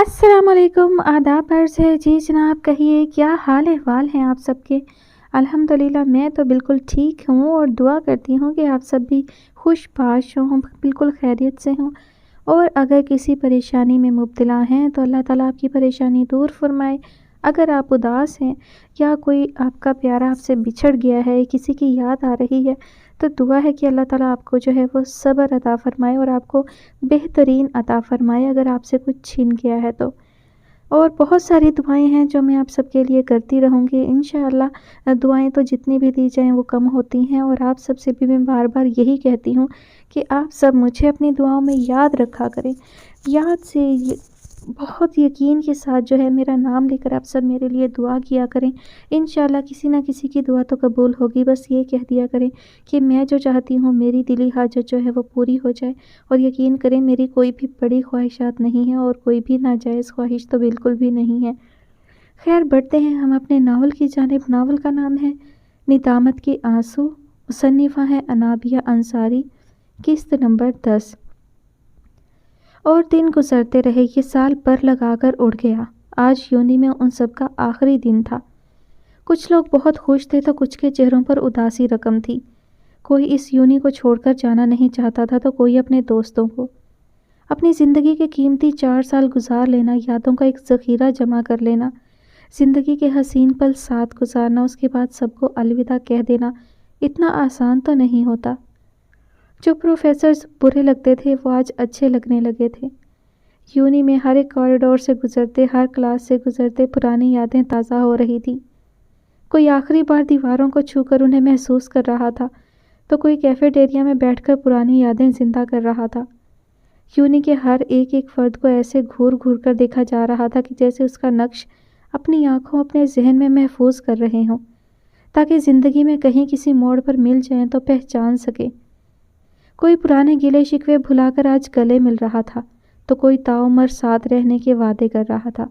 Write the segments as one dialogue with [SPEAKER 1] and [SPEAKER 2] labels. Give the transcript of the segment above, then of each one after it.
[SPEAKER 1] السلام علیکم، آداب عرض ہے جی جناب، کہیے کیا حال احوال ہیں آپ سب کے؟ الحمدللہ میں تو بالکل ٹھیک ہوں اور دعا کرتی ہوں کہ آپ سب بھی خوش باش ہوں، بالکل خیریت سے ہوں، اور اگر کسی پریشانی میں مبتلا ہیں تو اللہ تعالیٰ آپ کی پریشانی دور فرمائے۔ اگر آپ اداس ہیں یا کوئی آپ کا پیارا آپ سے بچھڑ گیا ہے، کسی کی یاد آ رہی ہے، تو دعا ہے کہ اللہ تعالیٰ آپ کو جو ہے وہ صبر عطا فرمائے اور آپ کو بہترین عطا فرمائے اگر آپ سے کچھ چھن گیا ہے تو۔ اور بہت ساری دعائیں ہیں جو میں آپ سب کے لیے کرتی رہوں گی انشاءاللہ۔ دعائیں تو جتنی بھی دی جائیں وہ کم ہوتی ہیں، اور آپ سب سے بھی میں بار بار یہی کہتی ہوں کہ آپ سب مجھے اپنی دعاؤں میں یاد رکھا کریں، یاد سے بہت یقین کے ساتھ جو ہے میرا نام لے کر آپ سب میرے لیے دعا کیا کریں۔ انشاءاللہ کسی نہ کسی کی دعا تو قبول ہوگی، بس یہ کہہ دیا کریں کہ میں جو چاہتی ہوں میری دلی حاجت جو ہے وہ پوری ہو جائے، اور یقین کریں میری کوئی بھی بڑی خواہشات نہیں ہیں اور کوئی بھی ناجائز خواہش تو بالکل بھی نہیں ہے۔ خیر بڑھتے ہیں ہم اپنے ناول کی جانب۔ ناول کا نام ہے ندامت کے آنسو، مصنفہ ہے انابیہ انصاری، قسط نمبر 10۔ اور دن گزرتے رہے، یہ سال پر لگا کر اڑ گیا۔ آج یونی میں ان سب کا آخری دن تھا۔ کچھ لوگ بہت خوش تھے تو کچھ کے چہروں پر اداسی رقم تھی۔ کوئی اس یونی کو چھوڑ کر جانا نہیں چاہتا تھا تو کوئی اپنے دوستوں کو۔ اپنی زندگی کے قیمتی 4 سال گزار لینا، یادوں کا ایک ذخیرہ جمع کر لینا، زندگی کے حسین پل ساتھ گزارنا، اس کے بعد سب کو الوداع کہہ دینا، اتنا آسان تو نہیں ہوتا۔ جو پروفیسرز برے لگتے تھے وہ آج اچھے لگنے لگے تھے۔ یونی میں ہر ایک کوریڈور سے گزرتے، ہر کلاس سے گزرتے پرانی یادیں تازہ ہو رہی تھیں۔ کوئی آخری بار دیواروں کو چھو کر انہیں محسوس کر رہا تھا تو کوئی کیفیٹیریا میں بیٹھ کر پرانی یادیں زندہ کر رہا تھا۔ یونی کے ہر ایک فرد کو ایسے گھور گھور کر دیکھا جا رہا تھا کہ جیسے اس کا نقش اپنی آنکھوں، اپنے ذہن میں محفوظ کر رہے ہوں، تاکہ زندگی میں کہیں کسی موڑ پر مل جائیں تو پہچان سکے۔ کوئی پرانے گلے شکوے بھلا کر آج گلے مل رہا تھا تو کوئی تاعمر ساتھ رہنے کے وعدے کر رہا تھا۔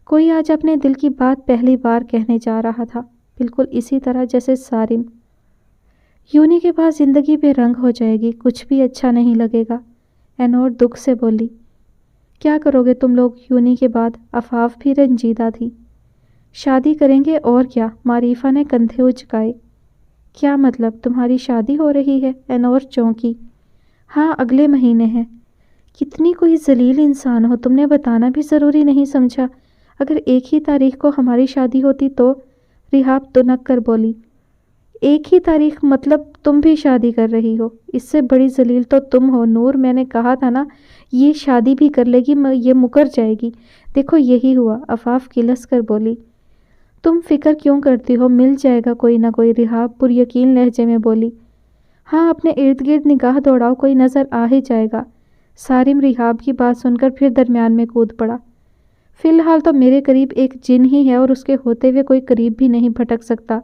[SPEAKER 1] کوئی آج اپنے دل کی بات پہلی بار کہنے جا رہا تھا، بالکل اسی طرح جیسے سارم۔ یونی کے بعد زندگی بے رنگ ہو جائے گی، کچھ بھی اچھا نہیں لگے گا، اینور دکھ سے بولی۔ کیا کرو گے تم لوگ یونی کے بعد؟ عفاف بھی رنجیدہ تھی۔ شادی کریں گے اور کیا، معریفہ نے کندھے اچکائے۔ کیا مطلب، تمہاری شادی ہو رہی ہے؟ اینور چونکی۔ ہاں اگلے مہینے ہے۔ کتنی کوئی ذلیل انسان ہو، تم نے بتانا بھی ضروری نہیں سمجھا؟ اگر ایک ہی تاریخ کو ہماری شادی ہوتی تو؟ ریحاب تنک کر بولی۔ ایک ہی تاریخ مطلب تم بھی شادی کر رہی ہو؟ اس سے بڑی ذلیل تو تم ہو نور، میں نے کہا تھا نا یہ شادی بھی کر لے گی، یہ مکر جائے گی، دیکھو یہی ہوا، عفاف کلس کر بولی۔ تم فکر کیوں کرتی ہو، مل جائے گا کوئی نہ کوئی، ریحاب پر یقین لہجے میں بولی۔ ہاں اپنے ارد گرد نگاہ دوڑاؤ، کوئی نظر آ ہی جائے گا۔ سارم ریحاب کی بات سن کر پھر درمیان میں کود پڑا۔ فی الحال تو میرے قریب ایک جن ہی ہے اور اس کے ہوتے ہوئے کوئی قریب بھی نہیں بھٹک سکتا۔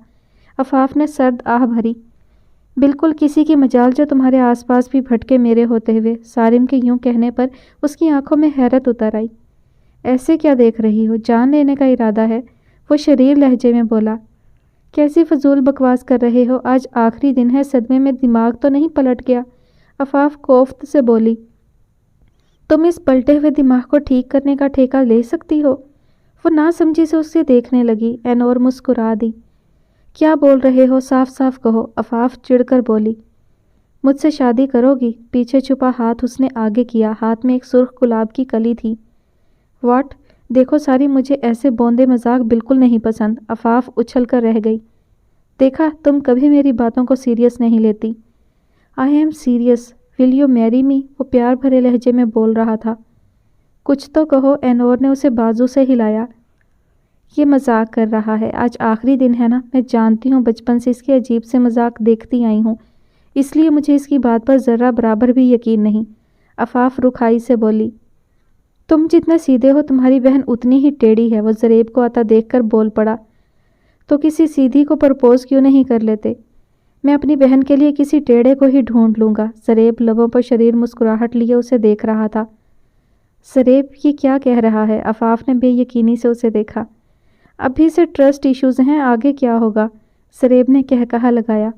[SPEAKER 1] عفاف نے سرد آہ بھری۔ بالکل کسی کی مجال جو تمہارے آس پاس بھی بھٹکے میرے ہوتے ہوئے۔ سارم کے یوں کہنے پر اس کی آنکھوں میں حیرت اتر آئی۔ ایسے کیا دیکھ رہی ہو، جان لینے کا ارادہ ہے؟ وہ شریر لہجے میں بولا۔ کیسی فضول بکواس کر رہے ہو، آج آخری دن ہے، صدمے میں دماغ تو نہیں پلٹ گیا؟ عفاف کوفت سے بولی۔ تم اس پلٹے ہوئے دماغ کو ٹھیک کرنے کا ٹھیکہ لے سکتی ہو؟ وہ ناسمجھی سے اسے دیکھنے لگی۔ اینور مسکرا دی۔ کیا بول رہے ہو، صاف صاف کہو، عفاف چڑ کر بولی۔ مجھ سے شادی کرو گی؟ پیچھے چھپا ہاتھ اس نے آگے کیا، ہاتھ میں ایک سرخ گلاب کی کلی تھی۔ واٹ؟ دیکھو ساری، مجھے ایسے بوندے مذاق بالکل نہیں پسند۔ عفاف اچھل کر رہ گئی۔ دیکھا تم کبھی میری باتوں کو سیریس نہیں لیتی۔ I am serious, will you میری می؟ وہ پیار بھرے لہجے میں بول رہا تھا۔ کچھ تو کہو، اینور نے اسے بازو سے ہلایا۔ یہ مذاق کر رہا ہے، آج آخری دن ہے نا، میں جانتی ہوں بچپن سے اس کے عجیب سے مذاق دیکھتی آئی ہوں، اس لیے مجھے اس کی بات پر ذرہ برابر بھی یقین نہیں۔ عفاف رکھائی سے بولی۔ تم جتنا سیدھے ہو تمہاری بہن اتنی ہی ٹیڑھی ہے، وہ زریب کو آتا دیکھ کر بول پڑا۔ تو کسی سیدھی کو پرپوز کیوں نہیں کر لیتے؟ میں اپنی بہن کے لیے کسی ٹیڑھے کو ہی ڈھونڈ لوں گا۔ زریب لبوں پر شریر مسکراہٹ لیے اسے دیکھ رہا تھا۔ زریب یہ کیا کہہ رہا ہے؟ عفاف نے بے یقینی سے اسے دیکھا۔ ابھی سے ٹرسٹ ایشوز ہیں، آگے کیا ہوگا؟ زریب نے کہا لگایا۔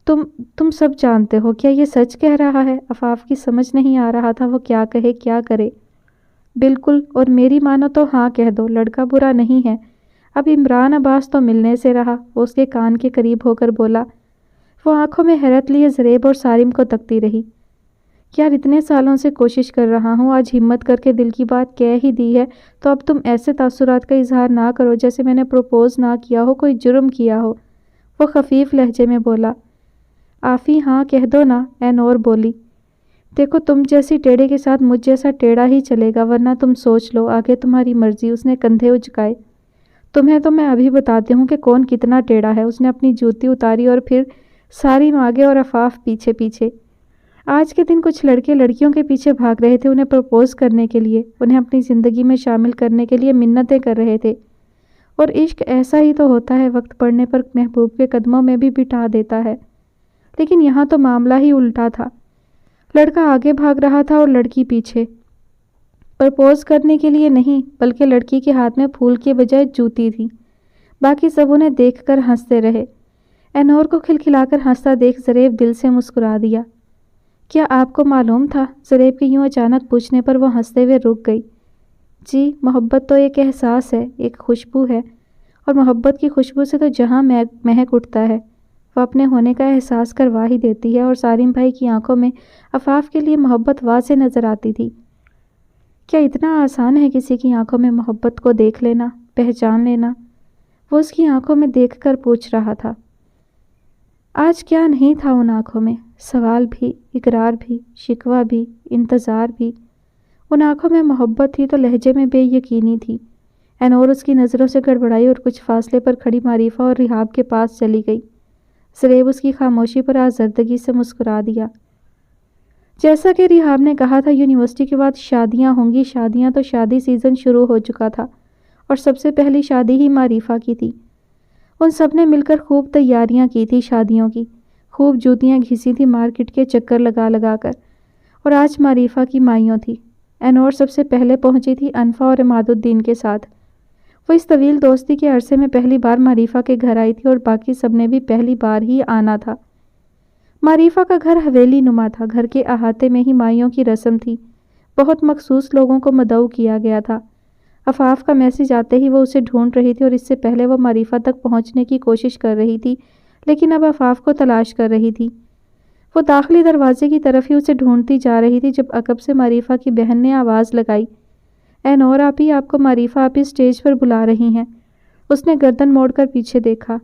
[SPEAKER 1] تم سب جانتے ہو، کیا یہ سچ کہہ رہا ہے؟ عفاف کی سمجھ نہیں آ رہا تھا وہ کیا کہے کیا کرے۔ بالکل، اور میری مانو تو ہاں کہہ دو، لڑکا برا نہیں ہے۔ اب عمران عباس تو ملنے سے رہا، وہ اس کے کان کے قریب ہو کر بولا۔ وہ آنکھوں میں حیرت لیے زریب اور سالم کو تکتی رہی۔ یار اتنے سالوں سے کوشش کر رہا ہوں، آج ہمت کر کے دل کی بات کہہ ہی دی ہے، تو اب تم ایسے تاثرات کا اظہار نہ کرو جیسے میں نے پروپوز نہ کیا ہو، کوئی جرم کیا ہو۔ وہ خفیف لہجے میں بولا۔ آفی ہاں کہہ دو نا، اے نور بولی۔ دیکھو تم جیسی ٹیڑھے کے ساتھ مجھ جیسا ٹیڑھا ہی چلے گا، ورنہ تم سوچ لو، آگے تمہاری مرضی۔ اس نے کندھے اچکائے۔ تمہیں تو میں ابھی بتاتی ہوں کہ کون کتنا ٹیڑھا ہے۔ اس نے اپنی جوتی اتاری اور پھر ساری آگے اور عفاف پیچھے پیچھے۔ آج کے دن کچھ لڑکے لڑکیوں کے پیچھے بھاگ رہے تھے، انہیں پرپوز کرنے کے لیے، انہیں اپنی زندگی میں شامل کرنے کے لیے منتیں کر رہے تھے۔ اور عشق ایسا ہی تو ہوتا ہے، وقت پڑنے پر محبوب کے قدموں میں بھی بٹھا دیتا ہے۔ لیکن یہاں تو معاملہ ہی الٹا تھا۔ لڑکا آگے بھاگ رہا تھا اور لڑکی پیچھے۔ پرپوز کرنے کے لیے نہیں، بلکہ لڑکی کے ہاتھ میں پھول کے بجائے جوتی تھی۔ باقی سب انہیں دیکھ کر ہنستے رہے۔ اینور کو کھلکھلا کر ہنستا دیکھ زریب دل سے مسکرا دیا۔ کیا آپ کو معلوم تھا؟ زریب کے یوں اچانک پوچھنے پر وہ ہنستے ہوئے رک گئی۔ جی، محبت تو ایک احساس ہے، ایک خوشبو ہے، اور محبت کی خوشبو سے تو جہاں مہک اٹھتا ہے، وہ اپنے ہونے کا احساس کروا ہی دیتی ہے۔ اور سالم بھائی کی آنکھوں میں عفاف کے لیے محبت واضح نظر آتی تھی۔ کیا اتنا آسان ہے کسی کی آنکھوں میں محبت کو دیکھ لینا، پہچان لینا؟ وہ اس کی آنکھوں میں دیکھ کر پوچھ رہا تھا۔ آج کیا نہیں تھا ان آنکھوں میں؟ سوال بھی، اقرار بھی، شکوہ بھی، انتظار بھی۔ ان آنکھوں میں محبت تھی تو لہجے میں بے یقینی تھی۔ اینور اس کی نظروں سے گڑبڑائی اور کچھ فاصلے پر کھڑی معریفہ اور رحاب کے پاس چلی گئی۔ زریب اس کی خاموشی پر آزردگی سے مسکرا دیا۔ جیسا کہ رحاب نے کہا تھا، یونیورسٹی کے بعد شادیاں ہوں گی، شادیاں تو شادی سیزن شروع ہو چکا تھا، اور سب سے پہلی شادی ہی معریفہ کی تھی۔ ان سب نے مل کر خوب تیاریاں کی تھی شادیوں کی، خوب جوتیاں گھیسی تھی مارکیٹ کے چکر لگا لگا کر، اور آج معریفہ کی مائیوں تھی۔ اینور سب سے پہلے پہنچی تھی انفا اور عماد الدین کے ساتھ۔ وہ اس طویل دوستی کے عرصے میں پہلی بار معریفہ کے گھر آئی تھی، اور باقی سب نے بھی پہلی بار ہی آنا تھا۔ معریفہ کا گھر حویلی نما تھا، گھر کے احاطے میں ہی مائیوں کی رسم تھی، بہت مخصوص لوگوں کو مدعو کیا گیا تھا۔ عفاف کا میسج آتے ہی وہ اسے ڈھونڈ رہی تھی، اور اس سے پہلے وہ معریفہ تک پہنچنے کی کوشش کر رہی تھی، لیکن اب عفاف کو تلاش کر رہی تھی۔ وہ داخلی دروازے کی طرف ہی اسے ڈھونڈتی جا رہی تھی جب عقب سے معریفہ کی بہن نے آواز لگائی۔ اے نور آپی، آپ کو معریفہ آپی اسٹیج پر بلا رہی ہیں۔ اس نے گردن موڑ کر پیچھے دیکھا۔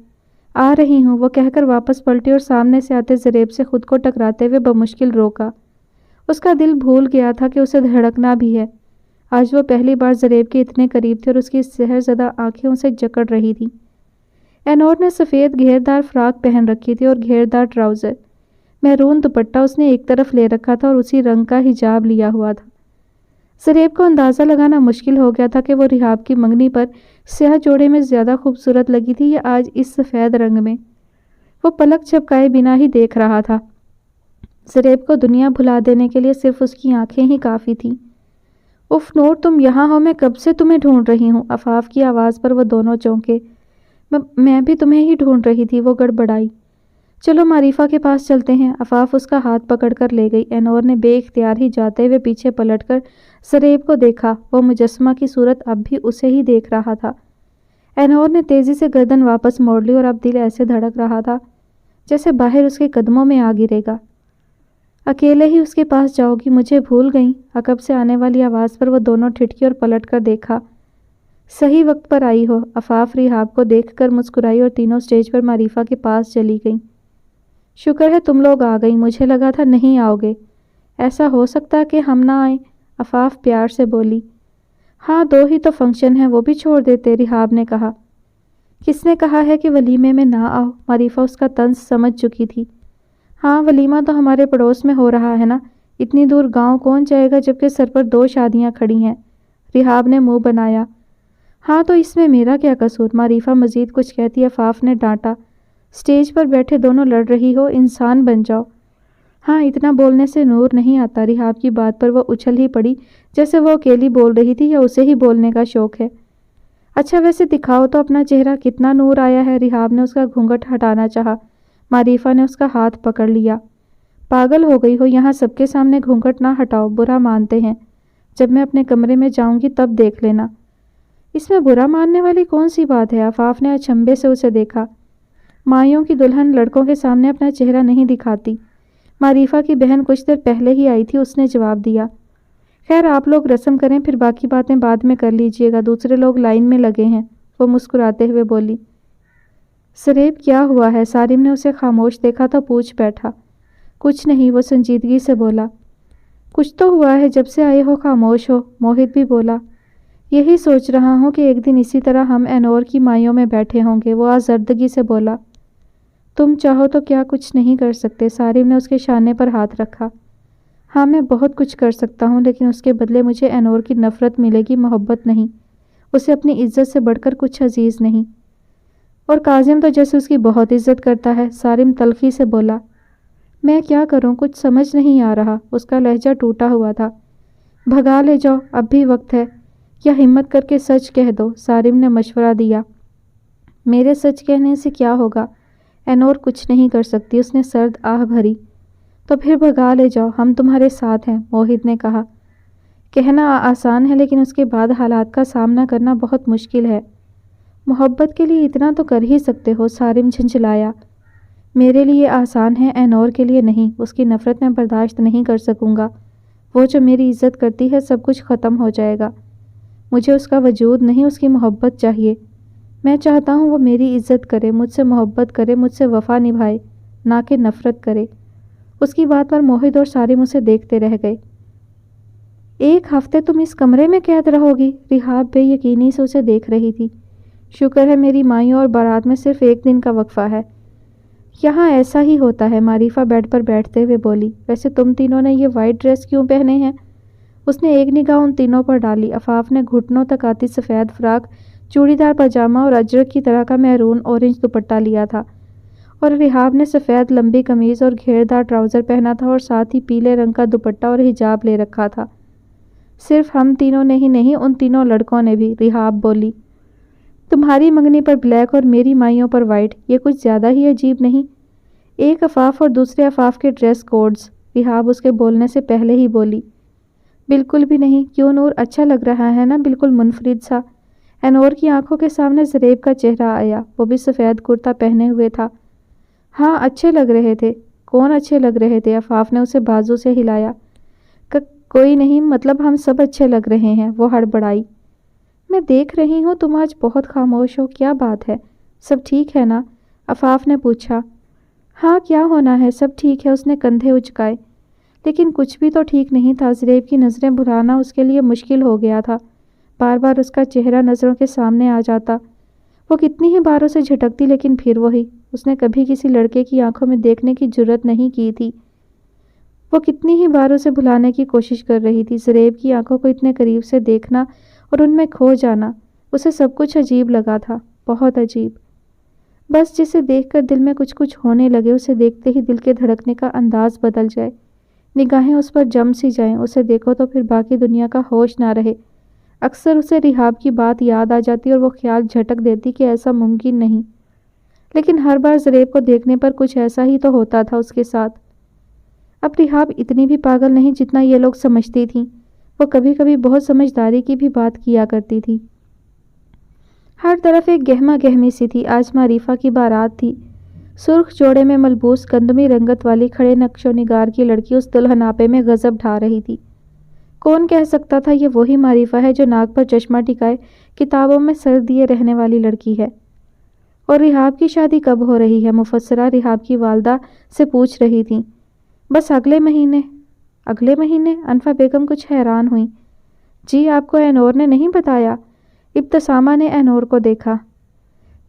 [SPEAKER 1] آ رہی ہوں، وہ کہہ کر واپس پلٹی اور سامنے سے آتے زریب سے خود کو ٹکراتے ہوئے بمشکل روکا۔ اس کا دل بھول گیا تھا کہ اسے دھڑکنا بھی ہے۔ آج وہ پہلی بار زریب کے اتنے قریب تھی اور اس کی سحر زدہ آنکھیں اسے جکڑ رہی تھیں۔ اینور نے سفید گھیردار فراک پہن رکھی تھی اور گھیردار ٹراؤزر، محرون دوپٹہ اس نے ایک طرف لے رکھا تھا اور اسی رنگ کا حجاب لیا ہوا تھا۔ زریب کو اندازہ لگانا مشکل ہو گیا تھا کہ وہ رحاب کی منگنی پر سیاہ جوڑے میں زیادہ خوبصورت لگی تھی یا آج اس سفید رنگ میں۔ وہ پلک جھپکائے بنا ہی دیکھ رہا تھا۔ زریب کو دنیا بھلا دینے کے لیے صرف اس کی آنکھیں ہی کافی تھیں۔ اف نور، تم یہاں ہو، میں کب سے تمہیں ڈھونڈ رہی ہوں۔ عفاف کی آواز پر وہ دونوں چونکے۔ میں بھی تمہیں ہی ڈھونڈ رہی تھی، وہ گڑبڑائی۔ چلو معریفہ کے پاس چلتے ہیں۔ عفاف اس کا ہاتھ پکڑ کر لے گئی۔ اینور نے بے اختیار ہی جاتے ہوئے پیچھے پلٹ کر زریب کو دیکھا۔ وہ مجسمہ کی صورت اب بھی اسے ہی دیکھ رہا تھا۔ اینور نے تیزی سے گردن واپس موڑ لی اور اب دل ایسے دھڑک رہا تھا جیسے باہر اس کے قدموں میں آ گرے گا۔ اکیلے ہی اس کے پاس جاؤ گی، مجھے بھول گئی؟ عقب سے آنے والی آواز پر وہ دونوں ٹھٹکی اور پلٹ کر دیکھا۔ صحیح وقت پر آئی ہو۔ عفاف رحاب کو دیکھ کر مسکرائی اور تینوں اسٹیج پر معریفہ کے پاس چلی گئیں۔ شکر ہے تم لوگ آ گئی، مجھے لگا تھا نہیں آؤ گے۔ ایسا ہو سکتا کہ ہم نہ آئیں؟ عفاف پیار سے بولی۔ ہاں، 2 ہی تو فنکشن ہیں، وہ بھی چھوڑ دیتے، رحاب نے کہا۔ کس نے کہا ہے کہ ولیمے میں نہ آؤ؟ معریفہ اس کا طنز سمجھ چکی تھی۔ ہاں، ولیمہ تو ہمارے پڑوس میں ہو رہا ہے نا، اتنی دور گاؤں کون جائے گا جبکہ سر پر 2 شادیاں کھڑی ہیں؟ رحاب نے منہ بنایا۔ ہاں تو اس میں میرا کیا قصور؟ معریفہ مزید کچھ کہتی عفاف نے ڈانٹا۔ اسٹیج پر بیٹھے دونوں لڑ رہی ہو، انسان بن جاؤ۔ ہاں، اتنا بولنے سے نور نہیں آتا۔ رحاب کی بات پر وہ اچھل ہی پڑی جیسے وہ اکیلی بول رہی تھی یا اسے ہی بولنے کا شوق ہے۔ اچھا ویسے دکھاؤ تو اپنا چہرہ، کتنا نور آیا ہے؟ رحاب نے اس کا گھونگھٹ ہٹانا چاہا۔ معریفہ نے اس کا ہاتھ پکڑ لیا۔ پاگل ہو گئی ہو، یہاں سب کے سامنے گھونگھٹ نہ ہٹاؤ، برا مانتے ہیں۔ جب میں اپنے کمرے میں جاؤں گی تب دیکھ لینا۔ اس میں برا ماننے والی کون سی بات ہے؟ آفاف نے اچنبھے سے اسے دیکھا۔ مائیوں کی دلہن لڑکوں کے سامنے اپنا چہرہ نہیں دکھاتی۔ معریفہ کی بہن کچھ دیر پہلے ہی آئی تھی، اس نے جواب دیا۔ خیر آپ لوگ رسم کریں، پھر باقی باتیں بعد میں کر لیجئے گا، دوسرے لوگ لائن میں لگے ہیں، وہ مسکراتے ہوئے بولی۔ زریب کیا ہوا ہے؟ سارم نے اسے خاموش دیکھا تو پوچھ بیٹھا۔ کچھ نہیں، وہ سنجیدگی سے بولا۔ کچھ تو ہوا ہے، جب سے آئے ہو خاموش ہو، موہت بھی بولا۔ یہی سوچ رہا ہوں کہ ایک دن اسی طرح ہم اینور کی مائیوں میں بیٹھے ہوں گے، وہ آزردگی سے بولا۔ تم چاہو تو کیا کچھ نہیں کر سکتے؟ سارم نے اس کے شانے پر ہاتھ رکھا۔ ہاں میں بہت کچھ کر سکتا ہوں، لیکن اس کے بدلے مجھے اینور کی نفرت ملے گی، محبت نہیں۔ اسے اپنی عزت سے بڑھ کر کچھ عزیز نہیں۔ اور کاظم تو جیسے اس کی بہت عزت کرتا ہے، سارم تلخی سے بولا۔ میں کیا کروں، کچھ سمجھ نہیں آ رہا، اس کا لہجہ ٹوٹا ہوا تھا۔ بھگا لے جاؤ، اب بھی وقت ہے، یا ہمت کر کے سچ کہہ دو، سارم نے مشورہ دیا۔ میرے سچ کہنے سے کیا ہوگا؟ اینور کچھ نہیں کر سکتی، اس نے سرد آہ بھری۔ تو پھر بھگا لے جاؤ، ہم تمہارے ساتھ ہیں، موہت نے کہا۔ کہنا آسان ہے، لیکن اس کے بعد حالات کا سامنا کرنا بہت مشکل ہے۔ محبت کے لیے اتنا تو کر ہی سکتے ہو، سارم جھنجھلایا۔ میرے لیے آسان ہے، اینور کے لیے نہیں، اس کی نفرت میں برداشت نہیں کر سکوں گا۔ وہ جو میری عزت کرتی ہے، سب کچھ ختم ہو جائے گا۔ مجھے اس کا وجود نہیں، اس کی محبت چاہیے۔ میں چاہتا ہوں وہ میری عزت کرے، مجھ سے محبت کرے، مجھ سے وفا نبھائے، نہ کہ نفرت کرے۔ اس کی بات پر موہت اور سارم اسے دیکھتے رہ گئے۔ ایک ہفتے تم اس کمرے میں قید رہو گی؟ رحاب بے یقینی سے اسے دیکھ رہی تھی۔ شکر ہے میری مائیوں اور بارات میں صرف ایک دن کا وقفہ ہے۔ یہاں ایسا ہی ہوتا ہے، معریفہ بیڈ پر بیٹھتے ہوئے بولی۔ ویسے تم تینوں نے یہ وائٹ ڈریس کیوں پہنے ہیں؟ اس نے ایک نگاہ ان تینوں پر ڈالی۔ آفاف نے گھٹنوں تک آتی سفید فراق، چوڑی دار پاجامہ اور اجرک کی طرح کا میرون اورنج دوپٹہ لیا تھا، اور رحاب نے سفید لمبی قمیض اور گھیردار ٹراؤزر پہنا تھا اور ساتھ ہی پیلے رنگ کا دوپٹہ اور حجاب لے رکھا تھا۔ صرف ہم تینوں نے ہی نہیں، ان تینوں لڑکوں نے بھی، رحاب بولی۔ تمہاری منگنی پر بلیک اور میری مائیوں پر وائٹ، یہ کچھ زیادہ ہی عجیب نہیں؟ ایک آفاف اور دوسرے آفاف کے ڈریس کوڈز، رحاب اس کے بولنے سے پہلے ہی بولی۔ بالکل بھی نہیں، کیوں نور، اچھا لگ رہا ہے نا، بالکل منفرد سا۔ اینور کی آنکھوں کے سامنے زریب کا چہرہ آیا، وہ بھی سفید کرتا پہنے ہوئے تھا۔ ہاں اچھے لگ رہے تھے۔ کون اچھے لگ رہے تھے؟ آفاف نے اسے بازو سے ہلایا۔ کوئی نہیں، مطلب ہم سب اچھے لگ رہے ہیں، وہ ہڑبڑائی۔ میں دیکھ رہی ہوں تم آج بہت خاموش ہو، کیا بات ہے؟ سب ٹھیک ہے نا؟ آفاف نے پوچھا۔ ہاں کیا ہونا ہے، سب ٹھیک ہے، اس نے کندھے اچکائے۔ لیکن کچھ بھی تو ٹھیک نہیں تھا، زریب کی نظریں بھلانا اس کے لیے مشکل ہو گیا تھا۔ بار بار اس کا چہرہ نظروں کے سامنے آ جاتا۔ وہ کتنی ہی بار اسے جھٹکتی، لیکن پھر وہی، اس نے کبھی کسی لڑکے کی آنکھوں میں دیکھنے کی جرت نہیں کی تھی۔ وہ کتنی ہی بار اسے بھلانے کی کوشش کر رہی تھی۔ زریب کی آنکھوں کو اتنے قریب سے دیکھنا اور ان میں کھو جانا، اسے سب کچھ عجیب لگا تھا، بہت عجیب۔ بس جسے دیکھ کر دل میں کچھ ہونے لگے، اسے دیکھتے ہی دل کے دھڑکنے کا انداز بدل جائے، نگاہیں اس پر جم سی جائیں، اسے دیکھو تو پھر باقی دنیا کا ہوش نہ رہے۔ اکثر اسے رحاب کی بات یاد آ جاتی اور وہ خیال جھٹک دیتی کہ ایسا ممکن نہیں، لیکن ہر بار زریب کو دیکھنے پر کچھ ایسا ہی تو ہوتا تھا اس کے ساتھ۔ اب رحاب اتنی بھی پاگل نہیں جتنا یہ لوگ سمجھتی تھیں، وہ کبھی کبھی بہت سمجھداری کی بھی بات کیا کرتی تھی۔ ہر طرف ایک گہما گہمی سی تھی۔ آج معریفہ کی بارات تھی۔ سرخ جوڑے میں ملبوس گندمی رنگت والی کھڑے نقش و نگار کی لڑکی اس دلہن آپے میں غضب ڈھا رہی تھی۔ کون کہہ سکتا تھا یہ وہی معریفہ ہے جو ناک پر چشمہ ٹکائے کتابوں میں سر دیے رہنے والی لڑکی ہے؟ اور رحاب کی شادی کب ہو رہی ہے؟ مفسرہ رحاب کی والدہ سے پوچھ رہی تھیں۔ بس اگلے مہینے۔ اگلے مہینے؟ انفا بیگم کچھ حیران ہوئیں۔ جی آپ کو اینور نے نہیں بتایا؟ ابتسامہ نے اینور کو دیکھا۔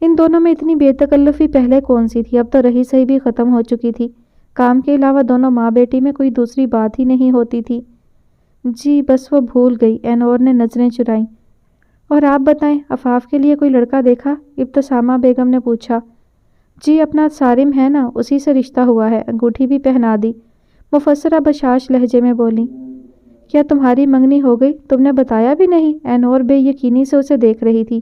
[SPEAKER 1] ان دونوں میں اتنی بے تکلفی پہلے کون سی تھی؟ اب تو رہی سہی بھی ختم ہو چکی تھی، کام کے علاوہ دونوں ماں بیٹی میں کوئی دوسری بات ہی نہیں ہوتی تھی۔ جی بس وہ بھول گئی، اینور نے نظریں چرائیں۔ اور آپ بتائیں، آفاف کے لیے کوئی لڑکا دیکھا؟ ابتسامہ بیگم نے پوچھا۔ جی اپنا سارم ہے نا، اسی سے رشتہ ہوا ہے، انگوٹھی بھی پہنا دی، مفسرہ بشاش لہجے میں بولی۔ کیا تمہاری منگنی ہو گئی؟ تم نے بتایا بھی نہیں؟ اینور بے یقینی سے اسے دیکھ رہی تھی۔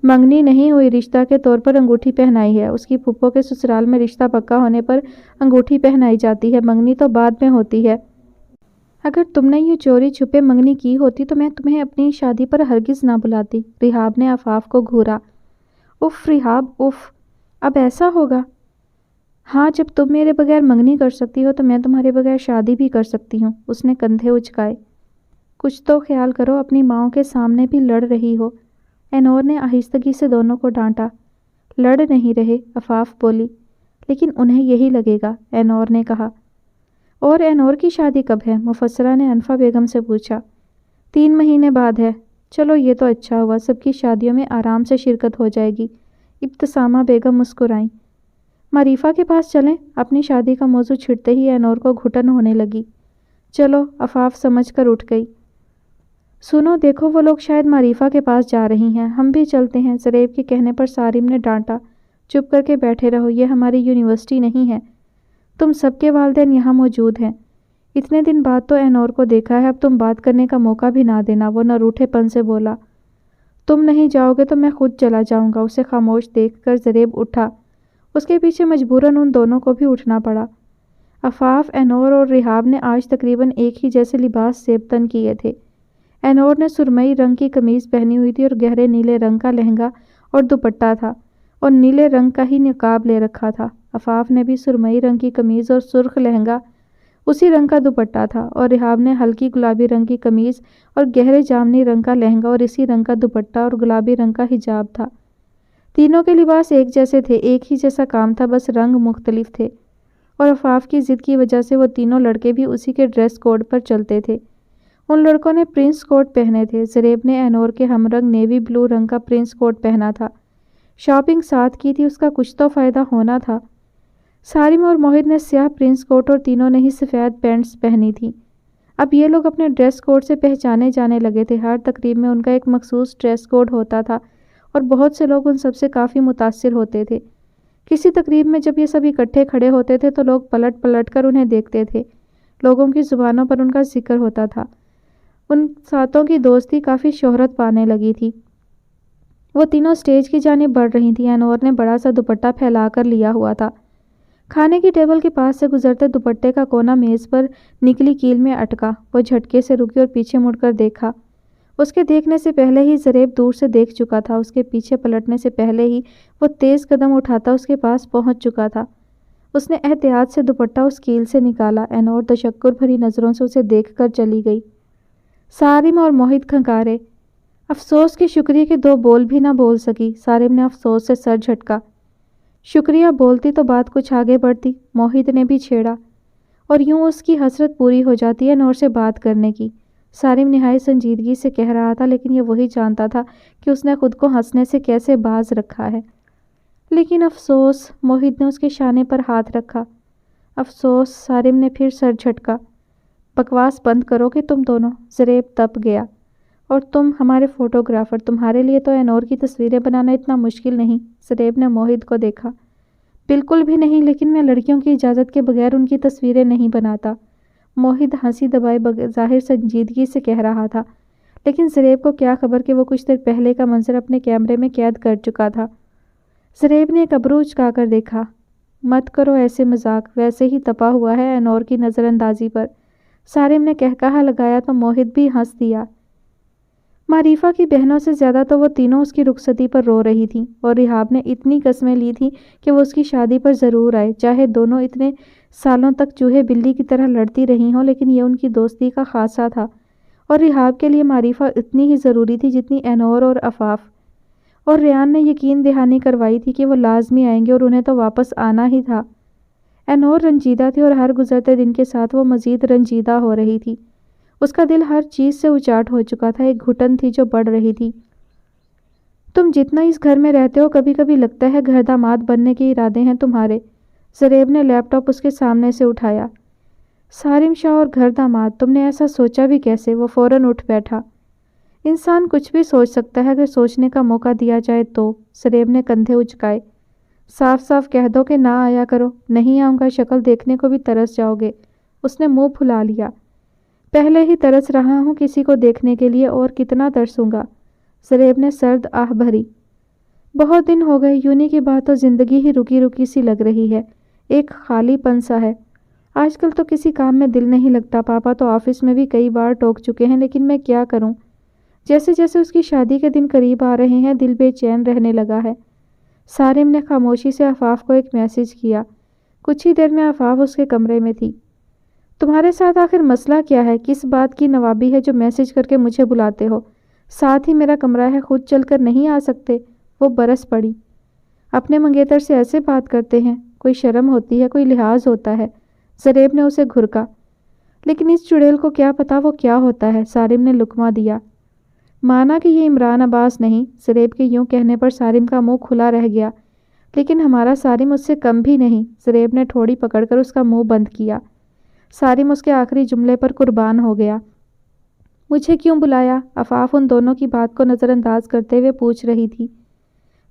[SPEAKER 1] منگنی نہیں ہوئی، رشتہ کے طور پر انگوٹھی پہنائی ہے، اس کی پھپھو کے سسرال میں رشتہ پکا ہونے پر انگوٹھی پہنائی جاتی ہے، منگنی تو بعد میں ہوتی ہے۔ اگر تم نے یہ چوری چھپے منگنی کی ہوتی تو میں تمہیں اپنی شادی پر ہرگز نہ بلاتی۔ رحاب نے عفاف کو گھورا۔ اف رحاب اف، اب ایسا ہوگا؟ ہاں، جب تم میرے بغیر منگنی کر سکتی ہو تو میں تمہارے بغیر شادی بھی کر سکتی ہوں۔ اس نے کندھے اچکائے۔ کچھ تو خیال کرو، اپنی ماؤں کے سامنے بھی لڑ رہی ہو۔ اینور نے آہستگی سے دونوں کو ڈانٹا۔ لڑ نہیں رہے، عفاف بولی، لیکن انہیں یہی لگے گا، اینور نے کہا۔ اور اینور کی شادی کب ہے؟ مفسرہ نے انفا بیگم سے پوچھا۔ 3 مہینے بعد ہے۔ چلو یہ تو اچھا ہوا، سب کی شادیوں میں آرام سے شرکت ہو جائے گی۔ ابتسامہ بیگم مسکرائیں۔ معریفہ کے پاس چلیں؟ اپنی شادی کا موضوع چھڑتے ہی اینور کو گھٹن ہونے لگی۔ چلو، عفاف سمجھ کر اٹھ گئی۔ سنو، دیکھو وہ لوگ شاید معریفہ کے پاس جا رہی ہیں، ہم بھی چلتے ہیں۔ زریب کے کہنے پر سارم نے ڈانٹا۔ چپ کر کے بیٹھے رہو، یہ ہماری یونیورسٹی نہیں ہے۔ تم سب کے والدین یہاں موجود ہیں۔ اتنے دن بعد تو اینور کو دیکھا ہے، اب تم بات کرنے کا موقع بھی نہ دینا، وہ نروٹھے پن سے بولا۔ تم نہیں جاؤ گے تو میں خود چلا جاؤں گا۔ اسے خاموش دیکھ کر زریب اٹھا۔ اس کے پیچھے مجبوراً ان دونوں کو بھی اٹھنا پڑا۔ عفاف، اینور اور رحاب نے آج تقریباً ایک ہی جیسے لباس زیبتن کیے تھے۔ اینور نے سرمئی رنگ کی قمیض پہنی ہوئی تھی اور گہرے نیلے رنگ کا لہنگا اور دوپٹہ تھا، اور نیلے رنگ کا ہی نقاب لے رکھا تھا۔ عفاف نے بھی سرمئی رنگ کی قمیض اور سرخ لہنگا، اسی رنگ کا دوپٹہ تھا، اور رحاب نے ہلکی گلابی رنگ کی قمیض اور گہرے جامنی رنگ کا لہنگا اور اسی رنگ کا دوپٹہ اور گلابی رنگ کا حجاب تھا۔ تینوں کے لباس ایک جیسے تھے، ایک ہی جیسا کام تھا، بس رنگ مختلف تھے، اور عفاف کی ضد کی وجہ سے وہ تینوں لڑکے بھی اسی کے ڈریس کوڈ پر چلتے تھے۔ ان لڑکوں نے پرنس کوٹ پہنے تھے۔ زریب نے اینور کے ہم رنگ نیوی بلو رنگ کا پرنس کوٹ پہنا تھا۔ شاپنگ ساتھ کی تھی، اس کا کچھ تو فائدہ ہونا تھا۔ سارم اور موہد نے سیاہ پرنس کوٹ اور تینوں نے ہی سفید پینٹس پہنی تھیں۔ اب یہ لوگ اپنے ڈریس کوڈ سے پہچانے جانے لگے تھے۔ ہر تقریب میں ان کا ایک مخصوص ڈریس کوڈ ہوتا تھا اور بہت سے لوگ ان سب سے کافی متاثر ہوتے تھے۔ کسی تقریب میں جب یہ سب اکٹھے کھڑے ہوتے تھے تو لوگ پلٹ پلٹ کر انہیں دیکھتے تھے۔ لوگوں کی زبانوں پر ان کا ذکر ہوتا تھا۔ ان ساتوں کی دوستی کافی شہرت پانے لگی تھی۔ وہ تینوں سٹیج کی جانب بڑھ رہی تھیں۔ اینور نے بڑا سا دوپٹہ پھیلا کر لیا ہوا تھا۔ کھانے کی ٹیبل کے پاس سے گزرتے دوپٹے کا کونا میز پر نکلی کیل میں اٹکا۔ وہ جھٹکے سے رکی اور پیچھے مڑ کر دیکھا۔ اس کے دیکھنے سے پہلے ہی زریب دور سے دیکھ چکا تھا۔ اس کے پیچھے پلٹنے سے پہلے ہی وہ تیز قدم اٹھاتا اس کے پاس پہنچ چکا تھا۔ اس نے احتیاط سے دوپٹہ اس کیل سے نکالا۔ اینور تشکر بھری نظروں سے اسے دیکھ کر چلی گئی۔ سارم اور موہد کھنکارے۔ افسوس کہ شکریہ کے 2 بول بھی نہ بول سکی۔ سارم نے افسوس سے سر جھٹکا۔ شکریہ بولتی تو بات کچھ آگے بڑھتی، موہد نے بھی چھیڑا، اور یوں اس کی حسرت پوری ہو جاتی ہے نور سے بات کرنے کی۔ سارم نہایت سنجیدگی سے کہہ رہا تھا، لیکن یہ وہی جانتا تھا کہ اس نے خود کو ہنسنے سے کیسے باز رکھا ہے۔ لیکن افسوس، موہد نے اس کے شانے پر ہاتھ رکھا۔ افسوس، سارم نے پھر سر جھٹکا۔ بکواس بند کرو کہ تم دونوں۔ زریب تپ گیا۔ اور تم ہمارے فوٹوگرافر، تمہارے لیے تو اینور کی تصویریں بنانا اتنا مشکل نہیں۔ زریب نے موہد کو دیکھا۔ بالکل بھی نہیں، لیکن میں لڑکیوں کی اجازت کے بغیر ان کی تصویریں نہیں بناتا۔ موہد ہنسی دبائے ظاہر سنجیدگی سے کہہ رہا تھا، لیکن زریب کو کیا خبر کہ وہ کچھ دیر پہلے کا منظر اپنے کیمرے میں قید کر چکا تھا۔ زریب نے ایک ابرو اچکا کر دیکھا۔ مت کرو ایسے مذاق، ویسے ہی تپا ہوا ہے اینور کی نظر اندازی پر۔ سارم نے کہکہا لگایا تو موہد بھی ہنس دیا۔ معریفہ کی بہنوں سے زیادہ تو وہ تینوں اس کی رخصتی پر رو رہی تھیں، اور رحاب نے اتنی قسمیں لی تھیں کہ وہ اس کی شادی پر ضرور آئے، چاہے دونوں اتنے سالوں تک چوہے بلی کی طرح لڑتی رہی ہوں، لیکن یہ ان کی دوستی کا خاصہ تھا، اور رحاب کے لیے معریفہ اتنی ہی ضروری تھی جتنی اینور اور عفاف۔ اور ریان نے یقین دہانی کروائی تھی کہ وہ لازمی آئیں گے اور انہیں تو واپس آنا ہی تھا۔ اینور رنجیدہ تھی اور ہر گزرتے دن کے ساتھ وہ مزید رنجیدہ ہو رہی تھی۔ اس کا دل ہر چیز سے اچاٹ ہو چکا تھا، ایک گھٹن تھی جو بڑھ رہی تھی۔ تم جتنا اس گھر میں رہتے ہو کبھی کبھی لگتا ہے گھر داماد بننے کے ارادے ہیں تمہارے۔ زریب نے لیپ ٹاپ اس کے سامنے سے اٹھایا۔ سارم شاہ اور گھر داماد، تم نے ایسا سوچا بھی کیسے؟ وہ فوراً اٹھ بیٹھا۔ انسان کچھ بھی سوچ سکتا ہے اگر سوچنے کا موقع دیا جائے تو۔ زریب نے کندھے اچکائے۔ صاف صاف کہہ دو کہ نہ آیا کرو۔ نہیں آؤں گا، شکل دیکھنے کو بھی ترس جاؤ گے۔ اس نے منہ پھلا لیا۔ پہلے ہی ترس رہا ہوں کسی کو دیکھنے کے لیے، اور کتنا ترسوں گا۔ زریب نے سرد آہ بھری۔ بہت دن ہو گئے، یونی کی بات تو زندگی ہی رکی رکی سی لگ رہی ہے، ایک خالی پن سا ہے۔ آج کل تو کسی کام میں دل نہیں لگتا، پاپا تو آفس میں بھی کئی بار ٹوک چکے ہیں، لیکن میں کیا کروں؟ جیسے جیسے اس کی شادی کے دن قریب آ رہے ہیں دل بے چین رہنے لگا ہے۔ سارم نے خاموشی سے آفاف کو ایک میسج کیا۔ کچھ ہی دیر میں آفاف اس کے کمرے میں تھی۔ تمہارے ساتھ آخر مسئلہ کیا ہے؟ کس بات کی نوابی ہے جو میسج کر کے مجھے بلاتے ہو؟ ساتھ ہی میرا کمرہ ہے، خود چل کر نہیں آ سکتے؟ وہ برس پڑی۔ اپنے منگیتر سے ایسے بات کرتے ہیں؟ کوئی شرم ہوتی ہے، کوئی لحاظ ہوتا ہے؟ زریب نے اسے گھرکا۔ لیکن اس چڑیل کو کیا پتا وہ کیا ہوتا ہے؟ سارم نے لقمہ دیا۔ مانا کہ یہ عمران عباس نہیں۔ زریب کے یوں کہنے پر سارم کا منہ کھلا رہ گیا۔ لیکن ہمارا سارم اس سے کم بھی نہیں۔ زریب نے ٹھوڑی پکڑ کر اس کا منہ بند کیا۔ سارم اس کے آخری جملے پر قربان ہو گیا۔ مجھے کیوں بلایا؟ آفاف ان دونوں کی بات کو نظر انداز کرتے ہوئے پوچھ رہی تھی۔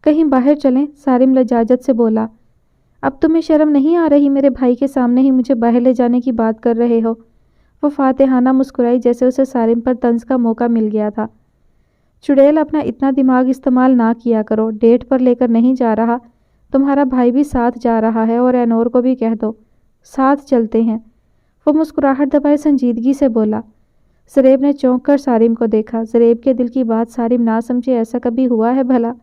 [SPEAKER 1] کہیں باہر چلیں؟ سارم لجاجت سے بولا۔ اب تمہیں شرم نہیں آ رہی؟ میرے بھائی کے سامنے ہی مجھے باہر لے جانے کی بات کر رہے ہو؟ وہ فاتحانہ مسکرائی جیسے اسے سارم پر طنز کا موقع مل گیا تھا۔ چڑیل، اپنا اتنا دماغ استعمال نہ کیا کرو۔ ڈیٹ پر لے کر نہیں جا رہا، تمہارا بھائی بھی ساتھ جا رہا ہے، اور اینور کو بھی کہہ دو ساتھ چلتے ہیں۔ وہ مسکراہٹ دبائے سنجیدگی سے بولا۔ زریب نے چونک کر سارم کو دیکھا۔ زریب کے دل کی بات سارم نہ سمجھے، ایسا کبھی ہوا ہے بھلا؟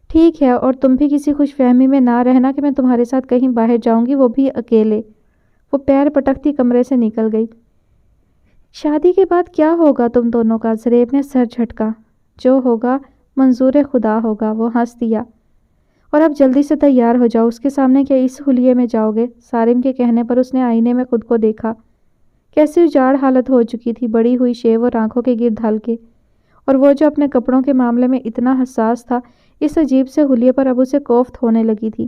[SPEAKER 1] ٹھیک ہے، اور تم بھی کسی خوش فہمی میں نہ رہنا کہ میں تمہارے ساتھ کہیں باہر جاؤں گی، وہ بھی اکیلے۔ وہ پیر پٹکتی کمرے سے نکل گئی۔ شادی کے بعد کیا ہوگا تم دونوں کا؟ زریب نے سر جھٹکا۔ جو ہوگا منظور خدا ہوگا، وہ ہنس دیا۔ اور اب جلدی سے تیار ہو جاؤ، اس کے سامنے کیا اس حلیے میں جاؤ گے؟ سارم کے کہنے پر اس نے آئینے میں خود کو دیکھا۔ کیسی اجاڑ حالت ہو چکی تھی، بڑی ہوئی شیو اور آنکھوں کے گرد ہلکے، اور وہ جو اپنے کپڑوں کے معاملے میں اتنا حساس تھا، اس عجیب سے حلیے پر اب اسے کوفت ہونے لگی تھی۔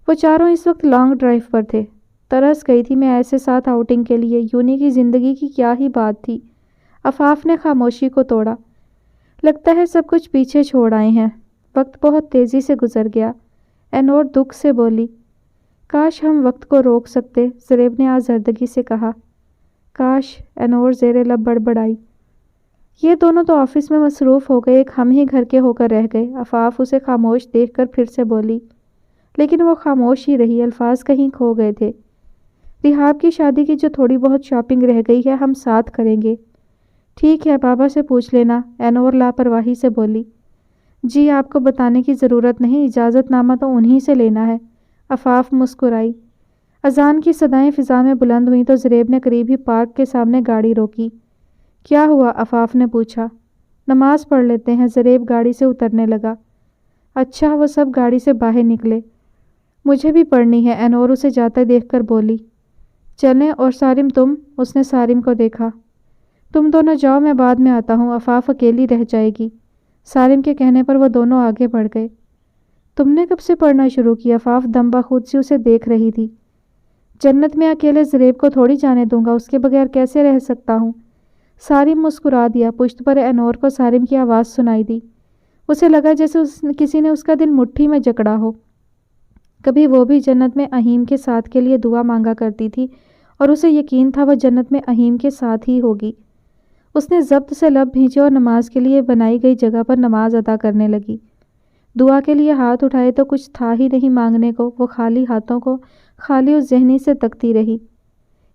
[SPEAKER 1] وہ چاروں اس وقت لانگ ڈرائیو پر تھے۔ ترس گئی تھی میں ایسے ساتھ آؤٹنگ کے لیے، یونی کی زندگی کی کیا ہی بات تھی۔ آفاف نے خاموشی کو توڑا۔ لگتا ہے سب کچھ پیچھے چھوڑ آئے ہیں، وقت بہت تیزی سے گزر گیا۔ اینور دکھ سے بولی۔ کاش ہم وقت کو روک سکتے، زریب نے آزردگی سے کہا۔ کاش، اینور زیر لب بڑبڑائی۔ یہ دونوں تو آفس میں مصروف ہو گئے، ایک ہم ہی گھر کے ہو کر رہ گئے۔ آفاف اسے خاموش دیکھ کر پھر سے بولی، لیکن وہ خاموش ہی رہی، الفاظ کہیں کھو گئے تھے۔ ریحاب کی شادی کی جو تھوڑی بہت شاپنگ رہ گئی ہے ہم ساتھ کریں گے۔ ٹھیک ہے، بابا سے پوچھ لینا، اینور لاپرواہی سے بولی۔ جی آپ کو بتانے کی ضرورت نہیں، اجازت نامہ تو انہی سے لینا ہے۔ آفاف مسکرائی۔ اذان کی صدائیں فضا میں بلند ہوئیں تو زریب نے قریب ہی پارک کے سامنے گاڑی روکی۔ کیا ہوا؟ آفاف نے پوچھا۔ نماز پڑھ لیتے ہیں، زریب گاڑی سے اترنے لگا۔ اچھا، وہ سب گاڑی سے باہر نکلے۔ مجھے بھی پڑھنی ہے، اینور اسے جاتے دیکھ کر بولی۔ چلیں، اور سارم تم؟ اس نے سارم کو دیکھا۔ تم دونوں جاؤ، میں بعد میں آتا ہوں، آفاف اکیلی رہ جائے گی۔ سارم کے کہنے پر وہ دونوں آگے بڑھ گئے۔ تم نے کب سے پڑھنا شروع کیا؟ آفاف دم بخود سی اسے دیکھ رہی تھی۔ جنت میں اکیلے زریب کو تھوڑی جانے دوں گا، اس کے بغیر کیسے رہ سکتا ہوں؟ سارم مسکرا دیا۔ پشت پر اینور کو سارم کی آواز سنائی دی۔ اسے لگا جیسے کسی نے اس کا دل مٹھی میں جکڑا ہو۔ کبھی وہ بھی جنت میں اہیم کے ساتھ کے لیے دعا مانگا کرتی تھی، اور اسے یقین تھا وہ جنت میں اہیم کے ساتھ ہی ہوگی۔ اس نے ضبط سے لب بھینچے اور نماز کے لیے بنائی گئی جگہ پر نماز ادا کرنے لگی۔ دعا کے لیے ہاتھ اٹھائے تو کچھ تھا ہی نہیں مانگنے کو، وہ خالی ہاتھوں کو خالی اس ذہنی سے تکتی رہی۔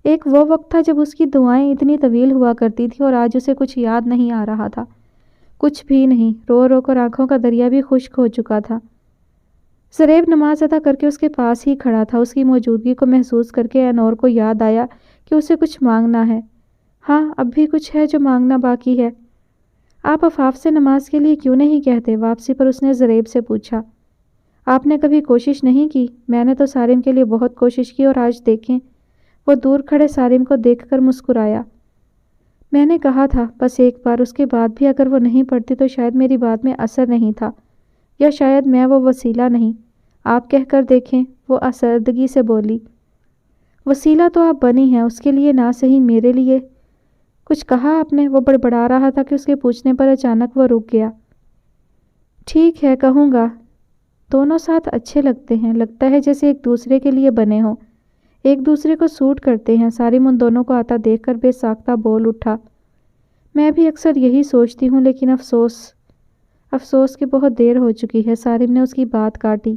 [SPEAKER 1] ایک وہ وقت تھا جب اس کی دعائیں اتنی طویل ہوا کرتی تھی، اور آج اسے کچھ یاد نہیں آ رہا تھا، کچھ بھی نہیں۔ رو رو کر آنکھوں کا دریا بھی خشک ہو چکا تھا۔ زریب نماز ادا کر کے اس کے پاس ہی کھڑا تھا۔ اس کی موجودگی کو محسوس کر کے اینور کو یاد آیا کہ اسے کچھ مانگنا ہے۔ ہاں، اب بھی کچھ ہے جو مانگنا باقی ہے۔ آپ آفاف سے نماز کے لیے کیوں نہیں کہتے؟ واپسی پر اس نے زریب سے پوچھا۔ آپ نے کبھی کوشش نہیں کی؟ میں نے تو سارم کے لیے بہت کوشش کی، اور آج دیکھیں۔ وہ دور کھڑے سارم کو دیکھ کر مسکرایا۔ میں نے کہا تھا بس ایک بار، اس کے بعد بھی اگر وہ نہیں پڑھتی تو شاید میری بات میں اثر نہیں تھا، یا شاید میں وہ وسیلہ نہیں۔ آپ کہہ کر دیکھیں، وہ آزردگی سے بولی۔ وسیلہ تو آپ بنی ہیں، اس کے لیے نہ صحیح میرے لیے۔ کچھ کہا آپ نے؟ وہ بڑبڑا رہا تھا کہ اس کے پوچھنے پر اچانک وہ رک گیا۔ ٹھیک ہے، کہوں گا۔ دونوں ساتھ اچھے لگتے ہیں، لگتا ہے جیسے ایک دوسرے کے لیے بنے ہوں، ایک دوسرے کو سوٹ کرتے ہیں۔ سارم ان دونوں کو آتا دیکھ کر بے ساختہ بول اٹھا۔ میں بھی اکثر یہی سوچتی ہوں، لیکن افسوس کہ بہت دیر ہو چکی ہے۔ سارم نے اس کی بات کاٹی۔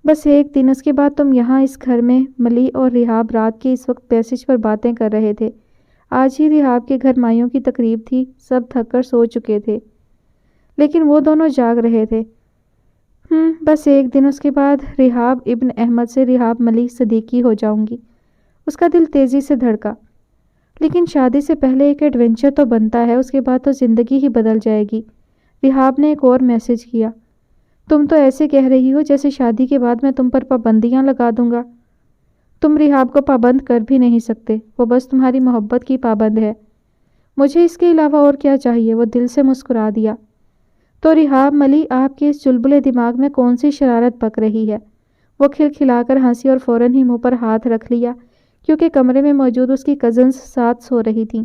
[SPEAKER 1] بس ایک دن، اس کے بعد تم یہاں اس گھر میں ملیح اور رحاب رات کے اس وقت میسج پر باتیں کر رہے تھے۔ آج ہی رحاب کے گھر مائیوں کی تقریب تھی، سب تھک کر سو چکے تھے لیکن وہ دونوں جاگ رہے تھے۔ بس ایک دن، اس کے بعد رحاب ابن احمد سے رحاب ملیح صدیقی ہو جاؤں گی۔ اس کا دل تیزی سے دھڑکا۔ لیکن شادی سے پہلے ایک ایڈونچر تو بنتا ہے، اس کے بعد تو زندگی ہی بدل جائے گی۔ رحاب نے ایک اور میسج کیا۔ تم تو ایسے کہہ رہی ہو جیسے شادی کے بعد میں تم پر پابندیاں لگا دوں گا۔ تم رحاب کو پابند کر بھی نہیں سکتے، وہ بس تمہاری محبت کی پابند ہے۔ مجھے اس کے علاوہ اور کیا چاہیے؟ وہ دل سے مسکرا دیا۔ تو رحاب ملیح، آپ کے اس چلبلے دماغ میں کون سی شرارت پک رہی ہے؟ وہ کھلکھلا کر ہنسی اور فوراً ہی منہ پر ہاتھ رکھ لیا کیونکہ کمرے میں موجود اس کی کزنز ساتھ سو رہی تھیں۔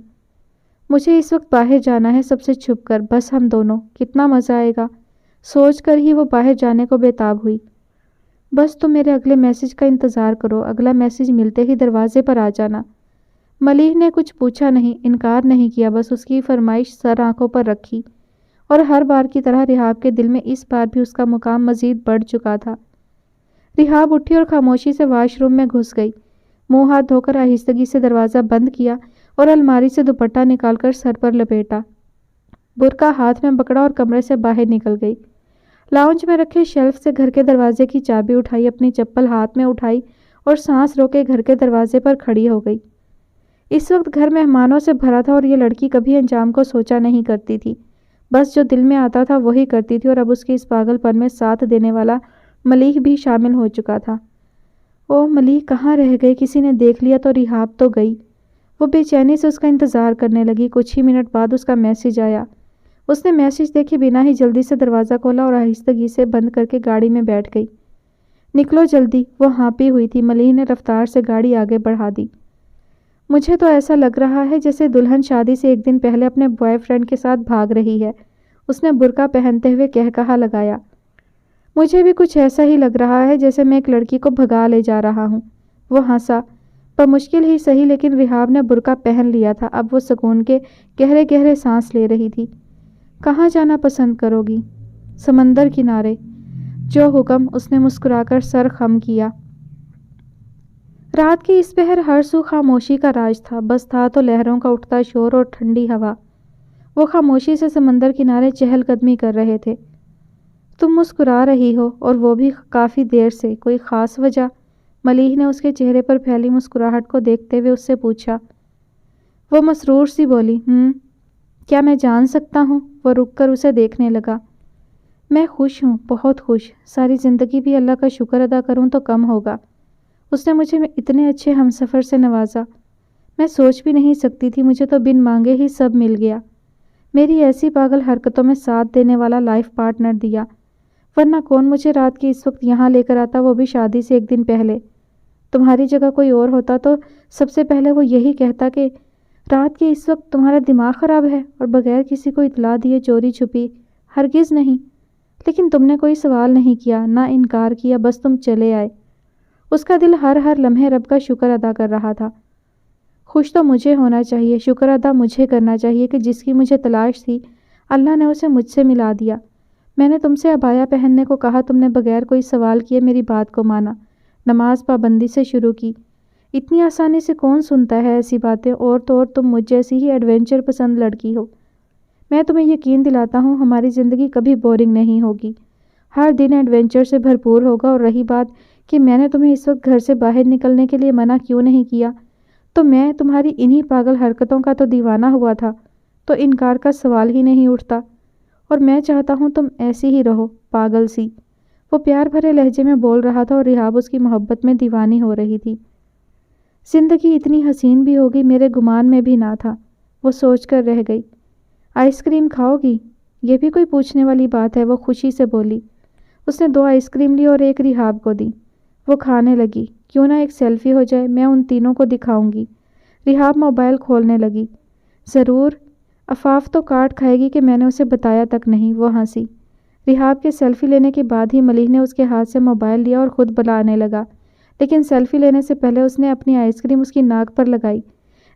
[SPEAKER 1] مجھے اس وقت باہر جانا ہے، سب سے چھپ کر، بس ہم دونوں، کتنا مزہ آئے گا۔ سوچ کر ہی وہ باہر جانے کو بےتاب ہوئی۔ بس تم میرے اگلے میسج کا انتظار کرو، اگلا میسج ملتے ہی دروازے پر آ جانا۔ ملیح نے کچھ پوچھا نہیں، انکار نہیں کیا، بس اس کی فرمائش سر آنکھوں پر رکھی، اور ہر بار کی طرح رحاب کے دل میں اس بار بھی اس کا مقام مزید بڑھ چکا تھا۔ رحاب اٹھی اور خاموشی سے واش روم میں گھس گئی، منہ ہاتھ دھو کر آہستگی سے دروازہ بند کیا اور الماری سے دوپٹہ نکال کر سر پر لپیٹا، برقع ہاتھ میں پکڑا اور کمرے سے باہر نکل گئی۔ لاؤنج میں رکھے شیلف سے گھر کے دروازے کی چابی اٹھائی، اپنی چپل ہاتھ میں اٹھائی اور سانس روکے گھر کے دروازے پر کھڑی ہو گئی۔ اس وقت گھر مہمانوں سے بھرا تھا اور یہ لڑکی کبھی انجام کو سوچا نہیں کرتی تھی، بس جو دل میں آتا تھا وہی کرتی تھی، اور اب اس کے اس پاگل پن میں ساتھ دینے والا ملیح بھی شامل ہو چکا تھا۔ او ملیح، کہاں رہ گئے؟ کسی نے دیکھ لیا تو رحاب تو گئی۔ وہ بے چینی سے اس کا انتظار کرنے لگی۔ کچھ ہی منٹ بعد اس کا میسج آیا۔ اس نے میسج دیکھے بنا ہی جلدی سے دروازہ کھولا اور آہستگی سے بند کر کے گاڑی میں بیٹھ گئی۔ نکلو جلدی، وہ ہانپی ہوئی تھی۔ ملیح نے رفتار سے گاڑی آگے بڑھا دی۔ مجھے تو ایسا لگ رہا ہے جیسے دلہن شادی سے ایک دن پہلے اپنے بوائے فرینڈ کے ساتھ بھاگ رہی ہے، اس نے برقع پہنتے ہوئے کہا لگایا۔ مجھے بھی کچھ ایسا ہی لگ رہا ہے جیسے میں ایک لڑکی کو بھگا لے جا رہا ہوں۔ وہ ہنسا، بمشکل ہی صحیح، لیکن رحاب نے برقع پہن لیا تھا، اب وہ سکون کے گہرے گہرے سانس لے رہی تھی۔ کہاں جانا پسند کرو گی؟ سمندر کنارے، جو حکم، اس نے مسکرا کر سر خم کیا۔ رات کی اس پہر ہر سو خاموشی کا راج تھا، بس تھا تو لہروں کا اٹھتا شور اور ٹھنڈی ہوا۔ وہ خاموشی سے سمندر کنارے چہل قدمی کر رہے تھے۔ تم مسکرا رہی ہو، اور وہ بھی کافی دیر سے، کوئی خاص وجہ؟ ملیح نے اس کے چہرے پر پھیلی مسکراہٹ کو دیکھتے ہوئے اس سے پوچھا۔ وہ مسرور سی بولی، کیا میں جان سکتا ہوں؟ وہ رک کر اسے دیکھنے لگا۔ میں خوش ہوں، بہت خوش، ساری زندگی بھی اللہ کا شکر ادا کروں تو کم ہوگا۔ اس نے مجھے اتنے اچھے ہمسفر سے نوازا، میں سوچ بھی نہیں سکتی تھی، مجھے تو بن مانگے ہی سب مل گیا۔ میری ایسی پاگل حرکتوں میں ساتھ دینے والا لائف پارٹنر دیا، ورنہ کون مجھے رات کے اس وقت یہاں لے کر آتا، وہ بھی شادی سے ایک دن پہلے۔ تمہاری جگہ کوئی اور ہوتا تو سب سے پہلے وہ یہی کہتا کہ رات کے اس وقت تمہارا دماغ خراب ہے، اور بغیر کسی کو اطلاع دیے چوری چھپی۔ ہرگز نہیں، لیکن تم نے کوئی سوال نہیں کیا، نہ انکار کیا، بس تم چلے آئے۔ اس کا دل ہر لمحے رب کا شکر ادا کر رہا تھا۔ خوش تو مجھے ہونا چاہیے، شکر ادا مجھے کرنا چاہیے کہ جس کی مجھے تلاش تھی اللہ نے اسے مجھ سے ملا دیا۔ میں نے تم سے عبایا پہننے کو کہا، تم نے بغیر کوئی سوال کیے میری بات کو مانا، نماز پابندی سے شروع کی۔ اتنی آسانی سے کون سنتا ہے ایسی باتیں، اور تو اور تم مجھ جیسی ہی ایڈونچر پسند لڑکی ہو۔ میں تمہیں یقین دلاتا ہوں ہماری زندگی کبھی بورنگ نہیں ہوگی، ہر دن ایڈونچر سے بھرپور ہوگا۔ اور رہی بات کہ میں نے تمہیں اس وقت گھر سے باہر نکلنے کے لیے منع کیوں نہیں کیا، تو میں تمہاری انہی پاگل حرکتوں کا تو دیوانہ ہوا تھا، تو انکار کا سوال ہی نہیں اٹھتا۔ اور میں چاہتا ہوں تم ایسی ہی رہو، پاگل سی۔ وہ پیار بھرے لہجے میں بول رہا تھا اور رحاب اس کی محبت میں دیوانی ہو رہی تھی۔ زندگی اتنی حسین بھی ہوگی میرے گمان میں بھی نہ تھا، وہ سوچ کر رہ گئی۔ آئس کریم کھاؤ گی؟ یہ بھی کوئی پوچھنے والی بات ہے، وہ خوشی سے بولی۔ اس نے 2 آئس کریم لی اور ایک رحاب کو دی۔ وہ کھانے لگی۔ کیوں نہ ایک سیلفی ہو جائے، میں ان تینوں کو دکھاؤں گی۔ رحاب موبائل کھولنے لگی۔ ضرور، عفاف تو کاٹ کھائے گی کہ میں نے اسے بتایا تک نہیں، وہ ہنسی۔ رحاب کے سیلفی لینے کے بعد ہی ملیح نے اس کے ہاتھ سے موبائل لیا اور خود بلانے لگا، لیکن سیلفی لینے سے پہلے اس نے اپنی آئس کریم اس کی ناک پر لگائی۔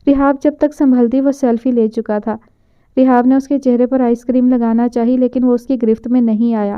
[SPEAKER 1] رحاب جب تک سنبھلتی وہ سیلفی لے چکا تھا۔ رحاب نے اس کے چہرے پر آئس کریم لگانا چاہی، لیکن وہ اس کی گرفت میں نہیں آیا۔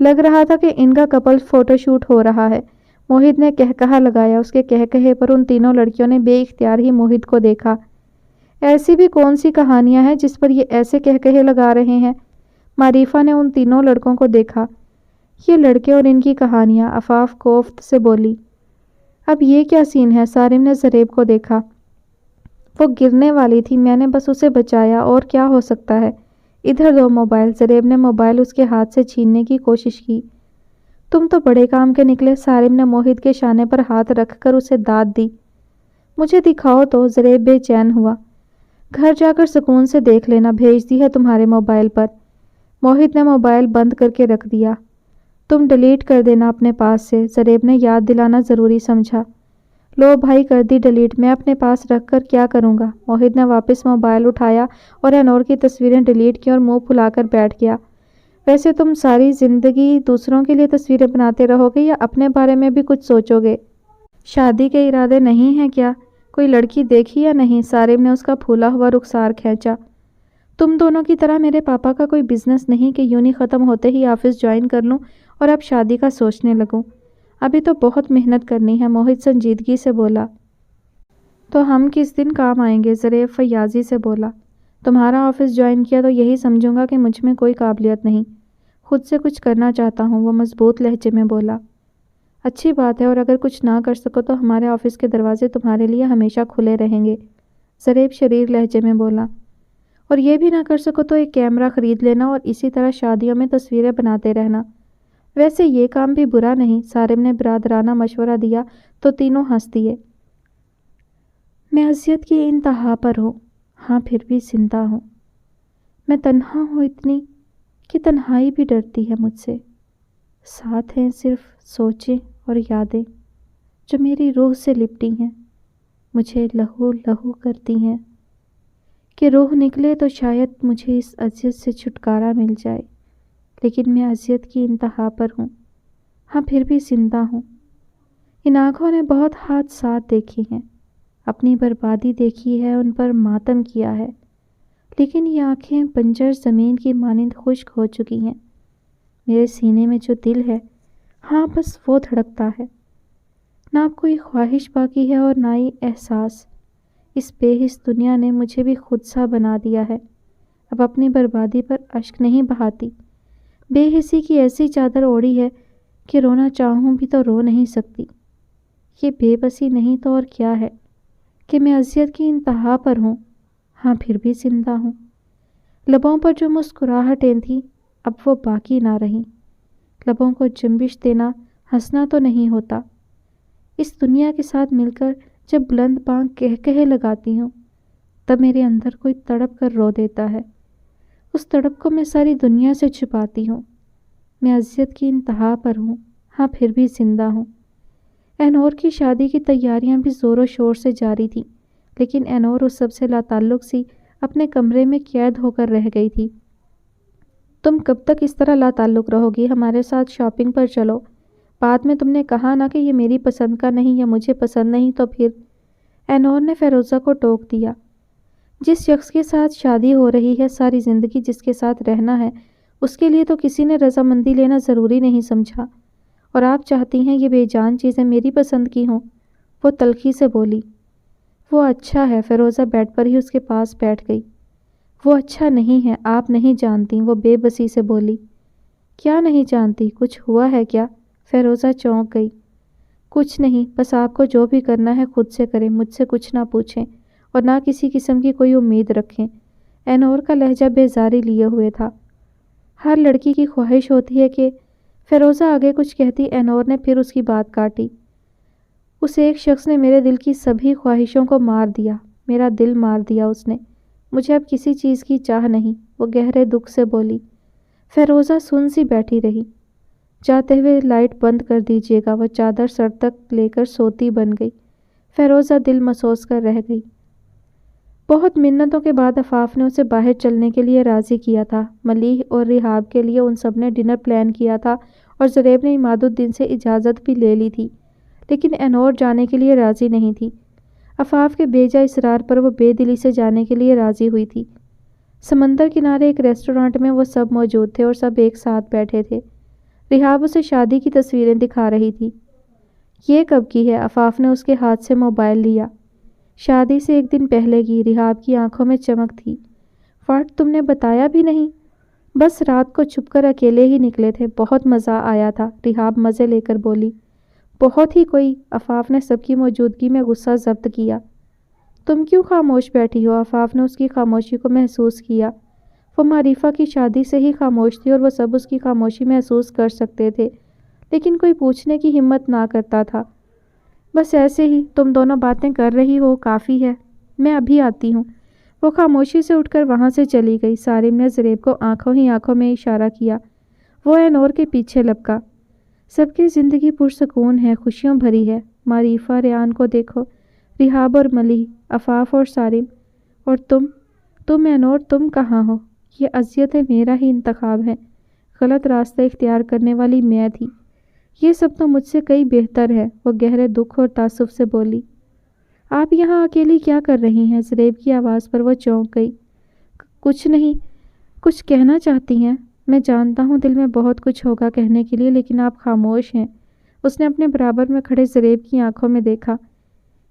[SPEAKER 1] لگ رہا تھا کہ ان کا کپل فوٹو شوٹ ہو رہا ہے۔ موہت نے کہکہا لگایا۔ اس کے کہکہے پر ان تینوں لڑکیوں نے بے اختیار ہی موہت کو دیکھا۔ ایسی بھی کون سی کہانیاں ہیں جس پر یہ ایسے کہکہے لگا رہے ہیں؟ معریفہ نے ان تینوں لڑکوں کو دیکھا۔ یہ لڑکے اور ان کی کہانیاں، عفاف کوفت سے بولی۔ اب یہ کیا سین ہے؟ سارم نے زریب کو دیکھا۔ وہ گرنے والی تھی، میں نے بس اسے بچایا، اور کیا ہو سکتا ہے؟ ادھر دو موبائل۔ زریب نے موبائل اس کے ہاتھ سے چھیننے کی کوشش کی۔ تم تو بڑے کام کے نکلے۔ سارم نے موہت کے شانے پر ہاتھ رکھ کر اسے داد دی۔ مجھے دکھاؤ تو۔ زریب بے چین ہوا۔ گھر جا کر سکون سے دیکھ لینا، بھیج دی ہے تمہارے موبائل پر۔ موہت نے موبائل بند کر کے رکھ دیا۔ تم ڈیلیٹ کر دینا اپنے پاس سے، زریب نے یاد دلانا ضروری سمجھا۔ لو بھائی، کر دی ڈیلیٹ۔ میں اپنے پاس رکھ کر کیا کروں گا؟ موہت نے واپس موبائل اٹھایا اور انور کی تصویریں ڈیلیٹ کی اور منہ پھلا کر بیٹھ گیا۔ ویسے تم ساری زندگی دوسروں کے لیے تصویریں بناتے رہو گے یا اپنے بارے میں بھی کچھ سوچو گے؟ شادی کے ارادے نہیں ہیں کیا؟ کوئی لڑکی دیکھی یا نہیں؟ سارم نے اس کا پھولا ہوا رخسار کھینچا۔ تم دونوں کی طرح میرے پاپا کا کوئی بزنس نہیں کہ یونی ختم ہوتے ہی آفس جوائن کر لوں اور اب شادی کا سوچنے لگوں۔ ابھی تو بہت محنت کرنی ہے، موہت سنجیدگی سے بولا۔ تو ہم کس دن کام آئیں گے؟ زریب فیاضی سے بولا۔ تمہارا آفس جوائن کیا تو یہی سمجھوں گا کہ مجھ میں کوئی قابلیت نہیں، خود سے کچھ کرنا چاہتا ہوں، وہ مضبوط لہجے میں بولا۔ اچھی بات ہے، اور اگر کچھ نہ کر سکو تو ہمارے آفس کے دروازے تمہارے لیے ہمیشہ کھلے رہیں گے، زریب شریر لہجے میں بولا۔ اور یہ بھی نہ کر سکو تو ایک کیمرہ خرید لینا اور اسی طرح شادیوں میں تصویریں بناتے رہنا۔ ویسے یہ کام بھی برا نہیں، سارم نے برادرانہ مشورہ دیا تو تینوں ہنس دیے۔ میں اذیت کی انتہا پر ہوں، ہاں پھر بھی زندہ ہوں۔ میں تنہا ہوں اتنی کہ تنہائی بھی ڈرتی ہے مجھ سے۔ ساتھ ہیں صرف سوچیں اور یادیں جو میری روح سے لپٹی ہیں، مجھے لہو لہو کرتی ہیں کہ روح نکلے تو شاید مجھے اس اذیت سے چھٹکارا مل جائے، لیکن میں اذیت کی انتہا پر ہوں، ہاں پھر بھی زندہ ہوں۔ ان آنکھوں نے بہت حادثات دیکھی ہیں، اپنی بربادی دیکھی ہے، ان پر ماتم کیا ہے، لیکن یہ آنکھیں بنجر زمین کی مانند خشک ہو چکی ہیں۔ میرے سینے میں جو دل ہے، ہاں بس وہ دھڑکتا ہے، نہ کوئی خواہش باقی ہے اور نہ ہی احساس۔ اس بے حس دنیا نے مجھے بھی خود سا بنا دیا ہے، اب اپنی بربادی پر اشک نہیں بہاتی، بے حسی کی ایسی چادر اوڑھی ہے کہ رونا چاہوں بھی تو رو نہیں سکتی۔ یہ بے بسی نہیں تو اور کیا ہے کہ میں اذیت کی انتہا پر ہوں، ہاں پھر بھی زندہ ہوں۔ لبوں پر جو مسکراہٹیں تھیں اب وہ باقی نہ رہیں۔ لبوں کو جنبش دینا ہنسنا تو نہیں ہوتا۔ اس دنیا کے ساتھ مل کر جب بلند بانگ کہکہے لگاتی ہوں تب میرے اندر کوئی تڑپ کر رو دیتا ہے، اس تڑپ کو میں ساری دنیا سے چھپاتی ہوں۔ میں اذیت کی انتہا پر ہوں، ہاں پھر بھی زندہ ہوں۔ انور کی شادی کی تیاریاں بھی زور و شور سے جاری تھیں، لیکن انور اس سب سے لاتعلق سی اپنے کمرے میں قید ہو کر رہ گئی تھی۔ تم کب تک اس طرح لاتعلق رہو گی؟ ہمارے ساتھ شاپنگ پر چلو۔ بعد میں تم نے کہا نا کہ یہ میری پسند کا نہیں یا مجھے پسند نہیں تو پھر؟ انور نے فیروزہ کو ٹوک دیا۔ جس شخص کے ساتھ شادی ہو رہی ہے، ساری زندگی جس کے ساتھ رہنا ہے، اس کے لیے تو کسی نے رضامندی لینا ضروری نہیں سمجھا، اور آپ چاہتی ہیں یہ بے جان چیزیں میری پسند کی ہوں؟ وہ تلخی سے بولی۔ وہ اچھا ہے۔ فیروزہ بیڈ پر ہی اس کے پاس بیٹھ گئی۔ وہ اچھا نہیں ہے، آپ نہیں جانتی، وہ بے بسی سے بولی۔ کیا نہیں جانتی؟ کچھ ہوا ہے کیا؟ فیروزہ چونک گئی۔ کچھ نہیں، بس آپ کو جو بھی کرنا ہے خود سے کریں، مجھ سے کچھ نہ پوچھیں اور نہ کسی قسم کی کوئی امید رکھیں۔ انور کا لہجہ بیزاری لیے ہوئے تھا۔ ہر لڑکی کی خواہش ہوتی ہے کہ فیروزہ آگے کچھ کہتی، انور نے پھر اس کی بات کاٹی۔ اس ایک شخص نے میرے دل کی سبھی خواہشوں کو مار دیا، میرا دل مار دیا اس نے، مجھے اب کسی چیز کی چاہ نہیں، وہ گہرے دکھ سے بولی۔ فیروزہ سن سی بیٹھی رہی۔ جاتے ہوئے لائٹ بند کر دیجیے گا، وہ چادر سر تک لے کر سوتی بن گئی۔ فیروزہ دل مسوس کر رہ گئی۔ بہت منتوں کے بعد عفاف نے اسے باہر چلنے کے لیے راضی کیا تھا۔ ملیح اور ریحاب کے لیے ان سب نے ڈنر پلان کیا تھا اور زریب نے عماد الدین سے اجازت بھی لے لی تھی، لیکن انور جانے کے لیے راضی نہیں تھی۔ عفاف کے بیجا اصرار پر وہ بے دلی سے جانے کے لیے راضی ہوئی تھی۔ سمندر کنارے ایک ریسٹورانٹ میں وہ سب موجود تھے اور سب ایک ساتھ بیٹھے تھے۔ رحاب اسے شادی کی تصویریں دکھا رہی تھی۔ یہ کب کی ہے؟ عفاف نے اس کے ہاتھ سے موبائل لیا۔ شادی سے 1 دن پہلے کی۔ رحاب کی آنکھوں میں چمک تھی۔ واٹ، تم نے بتایا بھی نہیں؟ بس رات کو چھپ کر اکیلے ہی نکلے تھے، بہت مزہ آیا تھا، رحاب مزے لے کر بولی۔ بہت ہی کوئی؟ عفاف نے سب کی موجودگی میں غصہ ضبط کیا۔ تم کیوں خاموش بیٹھی ہو؟ عفاف نے اس کی خاموشی کو محسوس کیا۔ وہ معریفہ کی شادی سے ہی خاموش تھی اور وہ سب اس کی خاموشی محسوس کر سکتے تھے، لیکن کوئی پوچھنے کی ہمت نہ کرتا تھا۔ بس ایسے ہی تم دونوں باتیں کر رہی ہو، کافی ہے، میں ابھی آتی ہوں۔ وہ خاموشی سے اٹھ کر وہاں سے چلی گئی۔ سارم نے زریب کو آنکھوں ہی آنکھوں میں اشارہ کیا۔ وہ اینور کے پیچھے لپکا۔ سب کی زندگی پرسکون ہے، خوشیوں بھری ہے۔ معریفہ، ریان کو دیکھو، رحاب اور ملیح، عفاف اور سارم، اور تم اینور، تم کہاں ہو؟ یہ اذیتیں میرا ہی انتخاب ہے، غلط راستہ اختیار کرنے والی میں تھی، یہ سب تو مجھ سے کئی بہتر ہے۔ وہ گہرے دکھ اور تعصب سے بولی۔ آپ یہاں اکیلی کیا کر رہی ہیں؟ زریب کی آواز پر وہ چونک گئی۔ کچھ نہیں۔ کچھ کہنا چاہتی ہیں؟ میں جانتا ہوں دل میں بہت کچھ ہوگا کہنے کے لیے، لیکن آپ خاموش ہیں۔ اس نے اپنے برابر میں کھڑے زریب کی آنکھوں میں دیکھا۔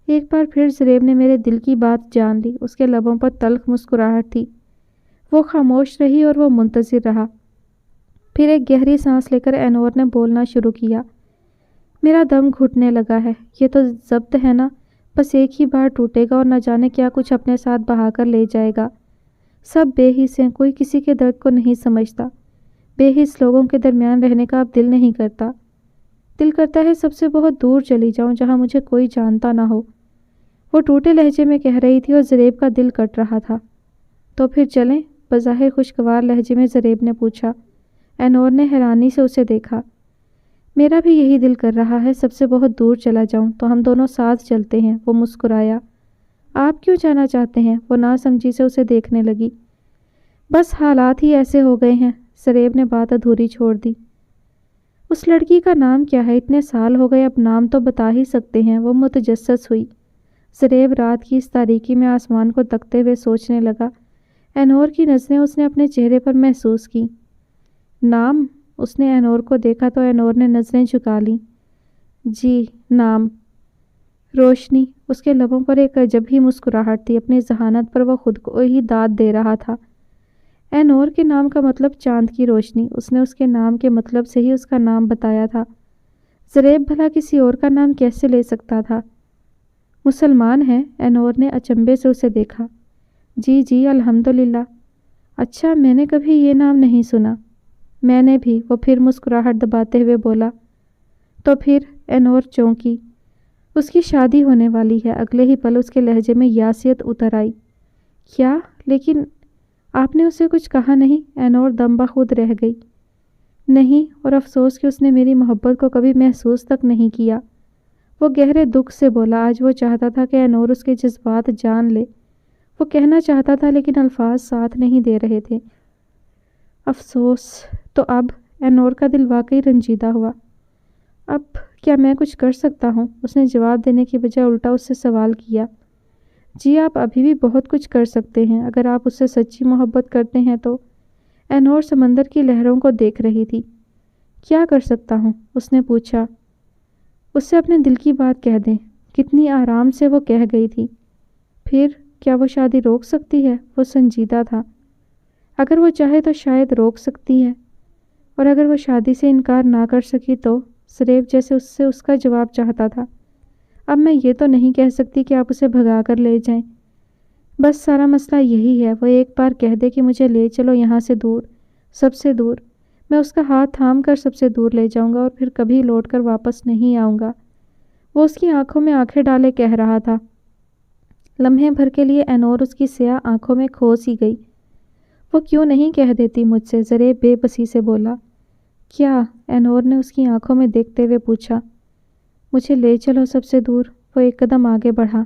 [SPEAKER 1] ایک بار پھر زریب نے میرے دل کی بات جان لی۔ اس کے لبوں پر تلخ مسکراہٹ تھی۔ وہ خاموش رہی اور وہ منتظر رہا۔ پھر ایک گہری سانس لے کر اینور نے بولنا شروع کیا۔ میرا دم گھٹنے لگا ہے۔ یہ تو ضبط ہے نا، بس ایک ہی بار ٹوٹے گا اور نہ جانے کیا کچھ اپنے ساتھ بہا کر لے جائے گا۔ سب بے حس ہیں، کوئی کسی کے درد کو نہیں سمجھتا۔ بے حس لوگوں کے درمیان رہنے کا اب دل نہیں کرتا۔ دل کرتا ہے سب سے بہت دور چلی جاؤں، جہاں مجھے کوئی جانتا نہ ہو۔ وہ ٹوٹے لہجے میں کہہ رہی تھی اور زریب کا دل کٹ رہا تھا۔ تو پھر چلیں؟ بظاہر خوشگوار لہجے میں زریب نے پوچھا۔ اینور نے حیرانی سے اسے دیکھا۔ میرا بھی یہی دل کر رہا ہے، سب سے بہت دور چلا جاؤں، تو ہم دونوں ساتھ چلتے ہیں۔ وہ مسکرایا۔ آپ کیوں جانا چاہتے ہیں؟ وہ ناسمجھی سے اسے دیکھنے لگی۔ بس حالات ہی ایسے ہو گئے ہیں۔ زریب نے بات ادھوری چھوڑ دی۔ اس لڑکی کا نام کیا ہے؟ اتنے سال ہو گئے، اب نام تو بتا ہی سکتے ہیں۔ وہ متجسس ہوئی۔ زریب رات کی اس تاریکی میں آسمان کو تکتے ہوئے سوچنے لگا۔ اینور کی نظریں اس نے اپنے چہرے پر محسوس کی۔ نام؟ اس نے اینور کو دیکھا تو اینور نے نظریں جھکا لیں۔ جی، نام۔ روشنی۔ اس کے لبوں پر ایک عجب ہی مسکراہٹ تھی۔ اپنی ذہانت پر وہ خود کو ہی داد دے رہا تھا۔ اینور کے نام کا مطلب چاند کی روشنی۔ اس نے اس کے نام کے مطلب سے ہی اس کا نام بتایا تھا۔ زریب بھلا کسی اور کا نام کیسے لے سکتا تھا؟ مسلمان ہیں؟ اینور نے اچنبھے سے اسے دیکھا۔ جی جی، الحمدللہ۔ اچھا، میں نے کبھی یہ نام نہیں سنا۔ میں نے بھی۔ وہ پھر مسکراہٹ دباتے ہوئے بولا۔ تو پھر؟ اینور چونکی۔ اس کی شادی ہونے والی ہے۔ اگلے ہی پل اس کے لہجے میں یاسیت اتر آئی۔ کیا؟ لیکن آپ نے اسے کچھ کہا نہیں؟ اینور دم بخود رہ گئی۔ نہیں، اور افسوس کہ اس نے میری محبت کو کبھی محسوس تک نہیں کیا۔ وہ گہرے دکھ سے بولا۔ آج وہ چاہتا تھا کہ اینور اس کے جذبات جان لے۔ وہ کہنا چاہتا تھا لیکن الفاظ ساتھ نہیں دے رہے تھے۔ افسوس؟ تو اب؟ اینور کا دل واقعی رنجیدہ ہوا۔ اب کیا میں کچھ کر سکتا ہوں؟ اس نے جواب دینے کی بجائے الٹا اس سے سوال کیا۔ جی، آپ ابھی بھی بہت کچھ کر سکتے ہیں، اگر آپ اس سے سچی محبت کرتے ہیں تو۔ اینور سمندر کی لہروں کو دیکھ رہی تھی۔ کیا کر سکتا ہوں؟ اس نے پوچھا۔ اس سے اپنے دل کی بات کہہ دیں۔ کتنی آرام سے وہ کہہ گئی تھی۔ پھر کیا وہ شادی روک سکتی ہے؟ وہ سنجیدہ تھا۔ اگر وہ چاہے تو شاید روک سکتی ہے، اور اگر وہ شادی سے انکار نہ کر سکی تو؟ زریب جیسے اس سے اس کا جواب چاہتا تھا۔ اب میں یہ تو نہیں کہہ سکتی کہ آپ اسے بھگا کر لے جائیں۔ بس سارا مسئلہ یہی ہے، وہ ایک بار کہہ دے کہ مجھے لے چلو یہاں سے دور، سب سے دور۔ میں اس کا ہاتھ تھام کر سب سے دور لے جاؤں گا اور پھر کبھی لوٹ کر واپس نہیں آؤں گا۔ وہ اس کی آنکھوں میں آنکھیں ڈالے کہہ رہا تھا۔ لمحے بھر کے لیے اینور اس کی سیاہ آنکھوں میں کھو سی گئی۔ وہ کیوں نہیں کہہ دیتی مجھ سے؟ زریب بے بسی سے بولا۔ کیا؟ اینور نے اس کی آنکھوں میں دیکھتے ہوئے پوچھا۔ مجھے لے چلو سب سے دور۔ وہ ایک قدم آگے بڑھا۔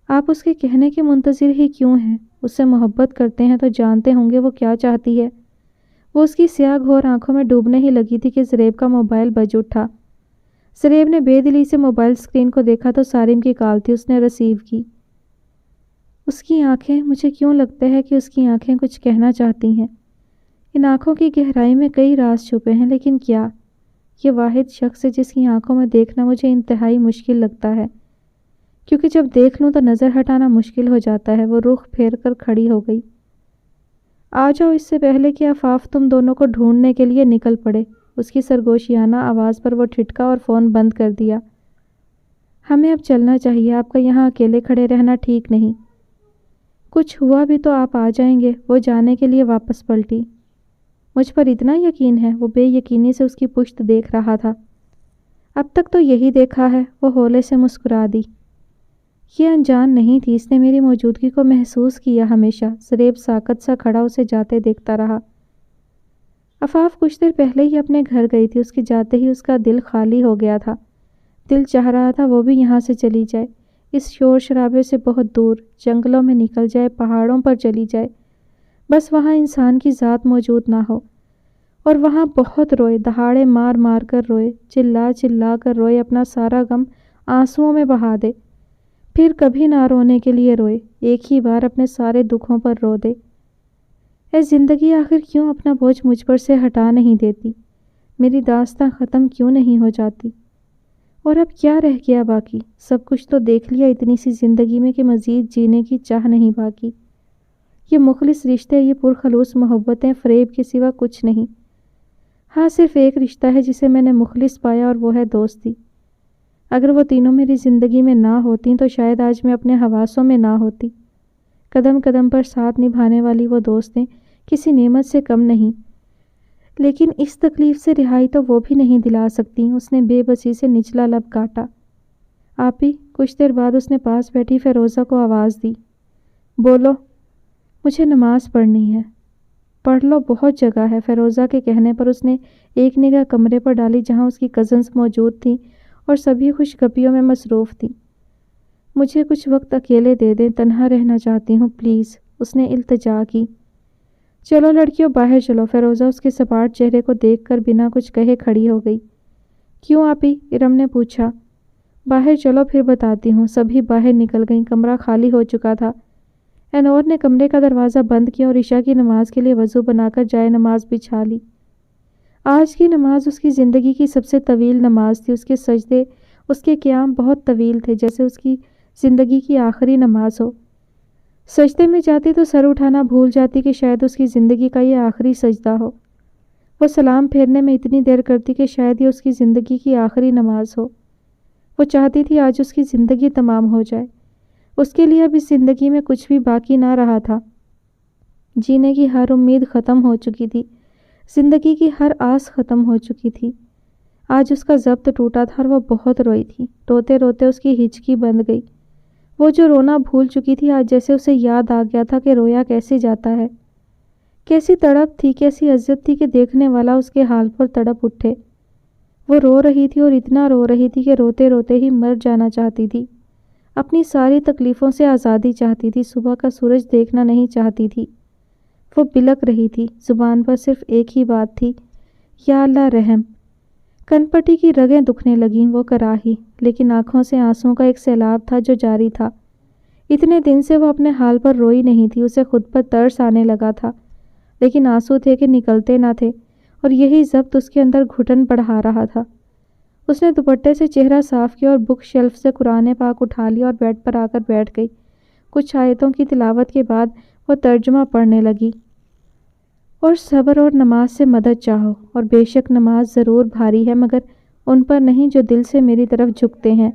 [SPEAKER 1] آپ اس کے کہنے کے منتظر ہی کیوں ہیں؟ اس سے محبت کرتے ہیں تو جانتے ہوں گے وہ کیا چاہتی ہے۔ وہ اس کی سیاہ گھور آنکھوں میں ڈوبنے ہی لگی تھی کہ زریب کا موبائل بج اٹھا۔ زریب نے بے دلی سے موبائل اسکرین کو دیکھا تو سارم کی کال تھی۔ اس نے ریسیو کی۔ اس کی آنکھیں، مجھے کیوں لگتا ہے کہ اس کی آنکھیں کچھ کہنا چاہتی ہیں۔ ان آنکھوں کی گہرائی میں کئی راز چھپے ہیں، لیکن کیا؟ یہ واحد شخص ہے جس کی آنکھوں میں دیکھنا مجھے انتہائی مشکل لگتا ہے، کیونکہ جب دیکھ لوں تو نظر ہٹانا مشکل ہو جاتا ہے۔ وہ رخ پھیر کر کھڑی ہو گئی۔ آ جاؤ، اس سے پہلے کہ آفاف تم دونوں کو ڈھونڈنے کے لیے نکل پڑے۔ اس کی سرگوشیانہ آواز پر وہ ٹھٹکا اور فون بند کر دیا۔ ہمیں اب چلنا چاہیے، آپ کا یہاں اکیلے کھڑے رہنا ٹھیک نہیں۔ کچھ ہوا بھی تو آپ آ جائیں گے۔ وہ جانے کے لیے واپس پلٹی۔ مجھ پر اتنا یقین ہے؟ وہ بے یقینی سے اس کی پشت دیکھ رہا تھا۔ اب تک تو یہی دیکھا ہے۔ وہ ہولے سے مسکرا دی۔ یہ انجان نہیں تھی، اس نے میری موجودگی کو محسوس کیا ہمیشہ۔ زریب ساکت سا کھڑا اسے جاتے دیکھتا رہا۔ آفاف کچھ دیر پہلے ہی اپنے گھر گئی تھی۔ اس کے جاتے ہی اس کا دل خالی ہو گیا تھا۔ دل چاہ رہا تھا وہ بھی یہاں سے چلی جائے، اس شور شرابے سے بہت دور، جنگلوں میں نکل جائے، پہاڑوں پر چلی جائے، بس وہاں انسان کی ذات موجود نہ ہو، اور وہاں بہت روئے، دہاڑے مار مار کر روئے، چلا چلا کر روئے، اپنا سارا غم آنسوؤں میں بہا دے، پھر کبھی نہ رونے کے لیے روئے، ایک ہی بار اپنے سارے دکھوں پر رو دے۔ اے زندگی، آخر کیوں اپنا بوجھ مجھ پر سے ہٹا نہیں دیتی؟ میری داستاں ختم کیوں نہیں ہو جاتی؟ اور اب کیا رہ گیا باقی؟ سب کچھ تو دیکھ لیا اتنی سی زندگی میں کہ مزید جینے کی چاہ نہیں باقی۔ یہ مخلص رشتے، یہ پرخلوص محبتیں فریب کے سوا کچھ نہیں۔ ہاں، صرف ایک رشتہ ہے جسے میں نے مخلص پایا، اور وہ ہے دوستی۔ اگر وہ تینوں میری زندگی میں نہ ہوتیں تو شاید آج میں اپنے حواسوں میں نہ ہوتی۔ قدم قدم پر ساتھ نبھانے والی وہ دوستیں کسی نعمت سے کم نہیں، لیکن اس تکلیف سے رہائی تو وہ بھی نہیں دلا سکتی۔ اس نے بے بسی سے نچلا لب کاٹا۔ آپی، کچھ دیر بعد اس نے پاس بیٹھی فیروزہ کو آواز دی۔ بولو۔ مجھے نماز پڑھنی ہے۔ پڑھ لو، بہت جگہ ہے۔ فیروزہ کے کہنے پر اس نے ایک نگاہ کمرے پر ڈالی جہاں اس کی کزنز موجود تھیں اور سبھی خوش گپیوں میں مصروف تھیں۔ مجھے کچھ وقت اکیلے دے دیں، تنہا رہنا چاہتی ہوں پلیز، اس نے التجا کی۔ چلو لڑکیوں، باہر چلو۔ فیروزہ اس کے سپاٹ چہرے کو دیکھ کر بنا کچھ کہے کھڑی ہو گئی۔ کیوں آپی؟ ارم نے پوچھا۔ باہر چلو، پھر بتاتی ہوں۔ سبھی باہر نکل گئیں۔ کمرہ خالی ہو چکا تھا۔ انور نے کمرے کا دروازہ بند کیا اور عشاء کی نماز کے لیے وضو بنا کر جائے نماز بچھا لی۔ آج کی نماز اس کی زندگی کی سب سے طویل نماز تھی۔ اس کے سجدے، اس کے قیام بہت طویل تھے، جیسے اس کی زندگی کی آخری نماز ہو۔ سجدے میں جاتی تو سر اٹھانا بھول جاتی کہ شاید اس کی زندگی کا یہ آخری سجدہ ہو۔ وہ سلام پھیرنے میں اتنی دیر کرتی کہ شاید یہ اس کی زندگی کی آخری نماز ہو۔ وہ چاہتی تھی آج اس کی زندگی تمام ہو جائے۔ اس کے لیے اب اس زندگی میں کچھ بھی باقی نہ رہا تھا۔ جینے کی ہر امید ختم ہو چکی تھی، زندگی کی ہر آس ختم ہو چکی تھی۔ آج اس کا ضبط ٹوٹا تھا اور وہ بہت روئی تھی۔ روتے روتے اس کی ہچکی بند گئی۔ وہ جو رونا بھول چکی تھی، آج جیسے اسے یاد آ گیا تھا کہ رویا کیسے جاتا ہے۔ کیسی تڑپ تھی، کیسی عزت تھی کہ دیکھنے والا اس کے حال پر تڑپ اٹھے۔ وہ رو رہی تھی اور اتنا رو رہی تھی کہ روتے روتے ہی مر جانا چاہتی تھی۔ اپنی ساری تکلیفوں سے آزادی چاہتی تھی، صبح کا سورج دیکھنا نہیں چاہتی تھی۔ وہ بلک رہی تھی، زبان پر صرف ایک ہی بات تھی، یا اللہ رحم۔ کن پٹی کی رگیں دکھنے لگیں، وہ کراہی، لیکن آنکھوں سے آنسوں کا ایک سیلاب تھا جو جاری تھا۔ اتنے دن سے وہ اپنے حال پر روئی نہیں تھی، اسے خود پر ترس آنے لگا تھا، لیکن آنسو تھے کہ نکلتے نہ تھے، اور یہی ضبط اس کے اندر گھٹن بڑھا رہا تھا۔ اس نے دوپٹے سے چہرہ صاف کیا اور بک شیلف سے قرآن پاک اٹھا لیا اور بیڈ پر آ کر بیٹھ گئی۔ کچھ آیتوں کی تلاوت کے بعد وہ ترجمہ پڑھنے لگی۔ اور صبر اور نماز سے مدد چاہو، اور بے شک نماز ضرور بھاری ہے، مگر ان پر نہیں جو دل سے میری طرف جھکتے ہیں،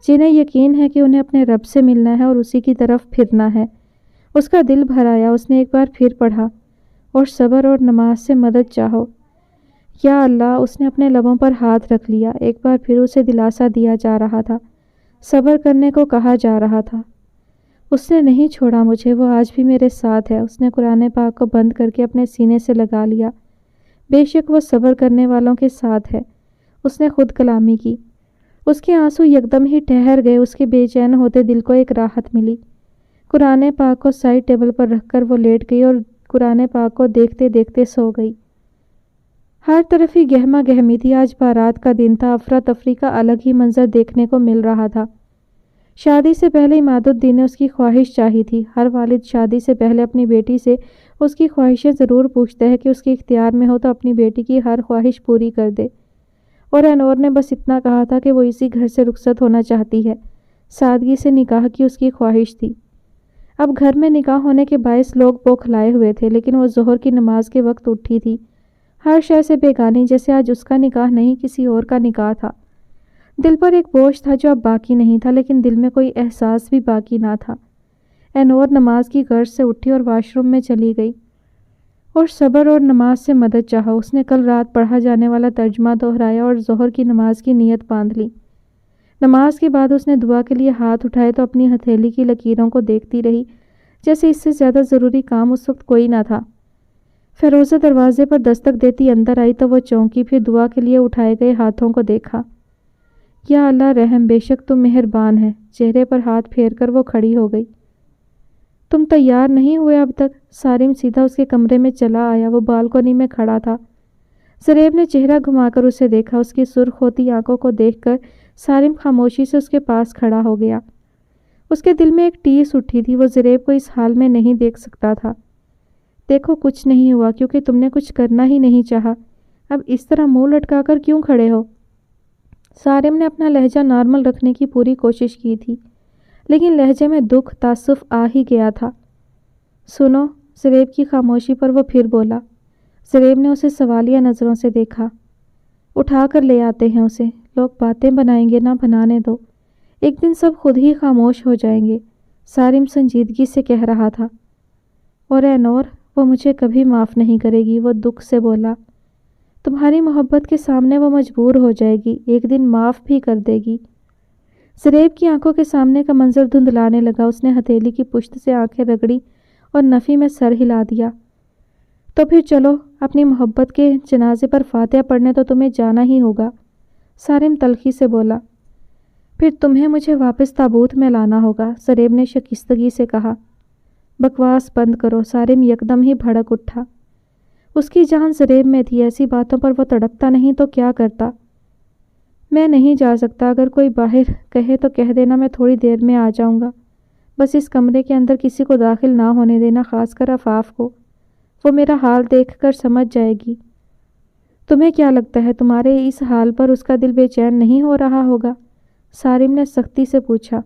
[SPEAKER 1] جنہیں یقین ہے کہ انہیں اپنے رب سے ملنا ہے اور اسی کی طرف پھرنا ہے۔ اس کا دل بھر آیا، اس نے ایک بار پھر پڑھا، اور صبر اور نماز سے مدد چاہو۔ یا اللہ، اس نے اپنے لبوں پر ہاتھ رکھ لیا۔ ایک بار پھر اسے دلاسا دیا جا رہا تھا، صبر کرنے کو کہا جا رہا تھا۔ اس نے نہیں چھوڑا مجھے، وہ آج بھی میرے ساتھ ہے۔ اس نے قرآن پاک کو بند کر کے اپنے سینے سے لگا لیا۔ بے شک وہ صبر کرنے والوں کے ساتھ ہے، اس نے خود کلامی کی۔ اس کے آنسو یکدم ہی ٹھہر گئے، اس کے بے چین ہوتے دل کو ایک راحت ملی۔ قرآن پاک کو سائڈ ٹیبل پر رکھ کر وہ لیٹ گئی اور قرآن پاک کو دیکھتے دیکھتے سو گئی۔ ہر طرف ہی گہما گہمی تھی۔ آج بارات کا دن تھا، افراتفری کا الگ ہی منظر دیکھنے کو مل رہا تھا۔ شادی سے پہلے عماد الدین نے اس کی خواہش چاہی تھی۔ ہر والد شادی سے پہلے اپنی بیٹی سے اس کی خواہشیں ضرور پوچھتا ہے کہ اس کے اختیار میں ہو تو اپنی بیٹی کی ہر خواہش پوری کر دے، اور انور نے بس اتنا کہا تھا کہ وہ اسی گھر سے رخصت ہونا چاہتی ہے۔ سادگی سے نکاح کی اس کی خواہش تھی۔ اب گھر میں نکاح ہونے کے باعث لوگ بوکھلائے ہوئے تھے، لیکن وہ ظہر کی نماز کے وقت اٹھی تھی، ہر شے سے بیگانی، جیسے آج اس کا نکاح نہیں کسی اور کا نکاح تھا۔ دل پر ایک بوجھ تھا جو اب باقی نہیں تھا، لیکن دل میں کوئی احساس بھی باقی نہ تھا۔ انور نماز کی غرض سے اٹھی اور واش روم میں چلی گئی اور صبر اور نماز سے مدد چاہا۔ اس نے کل رات پڑھا جانے والا ترجمہ دہرایا اور ظہر کی نماز کی نیت باندھ لی۔ نماز کے بعد اس نے دعا کے لیے ہاتھ اٹھائے تو اپنی ہتھیلی کی لکیروں کو دیکھتی رہی، جیسے اس سے زیادہ ضروری کام اس وقت کوئی نہ تھا۔ فیروزہ دروازے پر دستک دیتی اندر آئی تو وہ چونکی، پھر دعا کے لیے اٹھائے گئے ہاتھوں کو دیکھا۔ یا اللہ رحم، بے شک تم مہربان ہے۔ چہرے پر ہاتھ پھیر کر وہ کھڑی ہو گئی۔ تم تیار نہیں ہوئے اب تک؟ سارم سیدھا اس کے کمرے میں چلا آیا۔ وہ بالکنی میں کھڑا تھا۔ زریب نے چہرہ گھما کر اسے دیکھا۔ اس کی سرخ ہوتی آنکھوں کو دیکھ کر سارم خاموشی سے اس کے پاس کھڑا ہو گیا۔ اس کے دل میں ایک ٹیس اٹھی تھی، وہ زریب کو اس حال میں نہیں دیکھ سکتا تھا۔ دیکھو کچھ نہیں ہوا، کیونکہ تم نے کچھ کرنا ہی نہیں چاہا۔ اب اس طرح منہ لٹکا کر کیوں کھڑے ہو؟ سارم نے اپنا لہجہ نارمل رکھنے کی پوری کوشش کی تھی، لیکن لہجے میں دکھ، تعصف آ ہی گیا تھا۔ سنو، زریب کی خاموشی پر وہ پھر بولا۔ زریب نے اسے سوالیہ نظروں سے دیکھا۔ اٹھا کر لے آتے ہیں اسے، لوگ باتیں بنائیں گے، نہ بنانے دو، ایک دن سب خود ہی خاموش ہو جائیں گے، سارم سنجیدگی سے کہہ رہا تھا۔ اور اے نور، وہ مجھے کبھی معاف نہیں کرے گی، وہ دکھ سے بولا۔ تمہاری محبت کے سامنے وہ مجبور ہو جائے گی، ایک دن معاف بھی کر دے گی۔ زریب کی آنکھوں کے سامنے کا منظر دھندلانے لگا۔ اس نے ہتھیلی کی پشت سے آنکھیں رگڑی اور نفی میں سر ہلا دیا۔ تو پھر چلو، اپنی محبت کے جنازے پر فاتحہ پڑھنے تو تمہیں جانا ہی ہوگا، سارم تلخی سے بولا۔ پھر تمہیں مجھے واپس تابوت میں لانا ہوگا، زریب نے شکستگی سے کہا۔ بکواس بند کرو، سارم یکدم ہی بھڑک اٹھا۔ اس کی جان زریب میں تھی، ایسی باتوں پر وہ تڑپتا نہیں تو کیا کرتا؟ میں نہیں جا سکتا، اگر کوئی باہر کہے تو کہہ دینا میں تھوڑی دیر میں آ جاؤں گا، بس اس کمرے کے اندر کسی کو داخل نہ ہونے دینا، خاص کر عفاف کو، وہ میرا حال دیکھ کر سمجھ جائے گی۔ تمہیں کیا لگتا ہے تمہارے اس حال پر اس کا دل بے چین نہیں ہو رہا ہوگا؟ سارم نے سختی سے پوچھا۔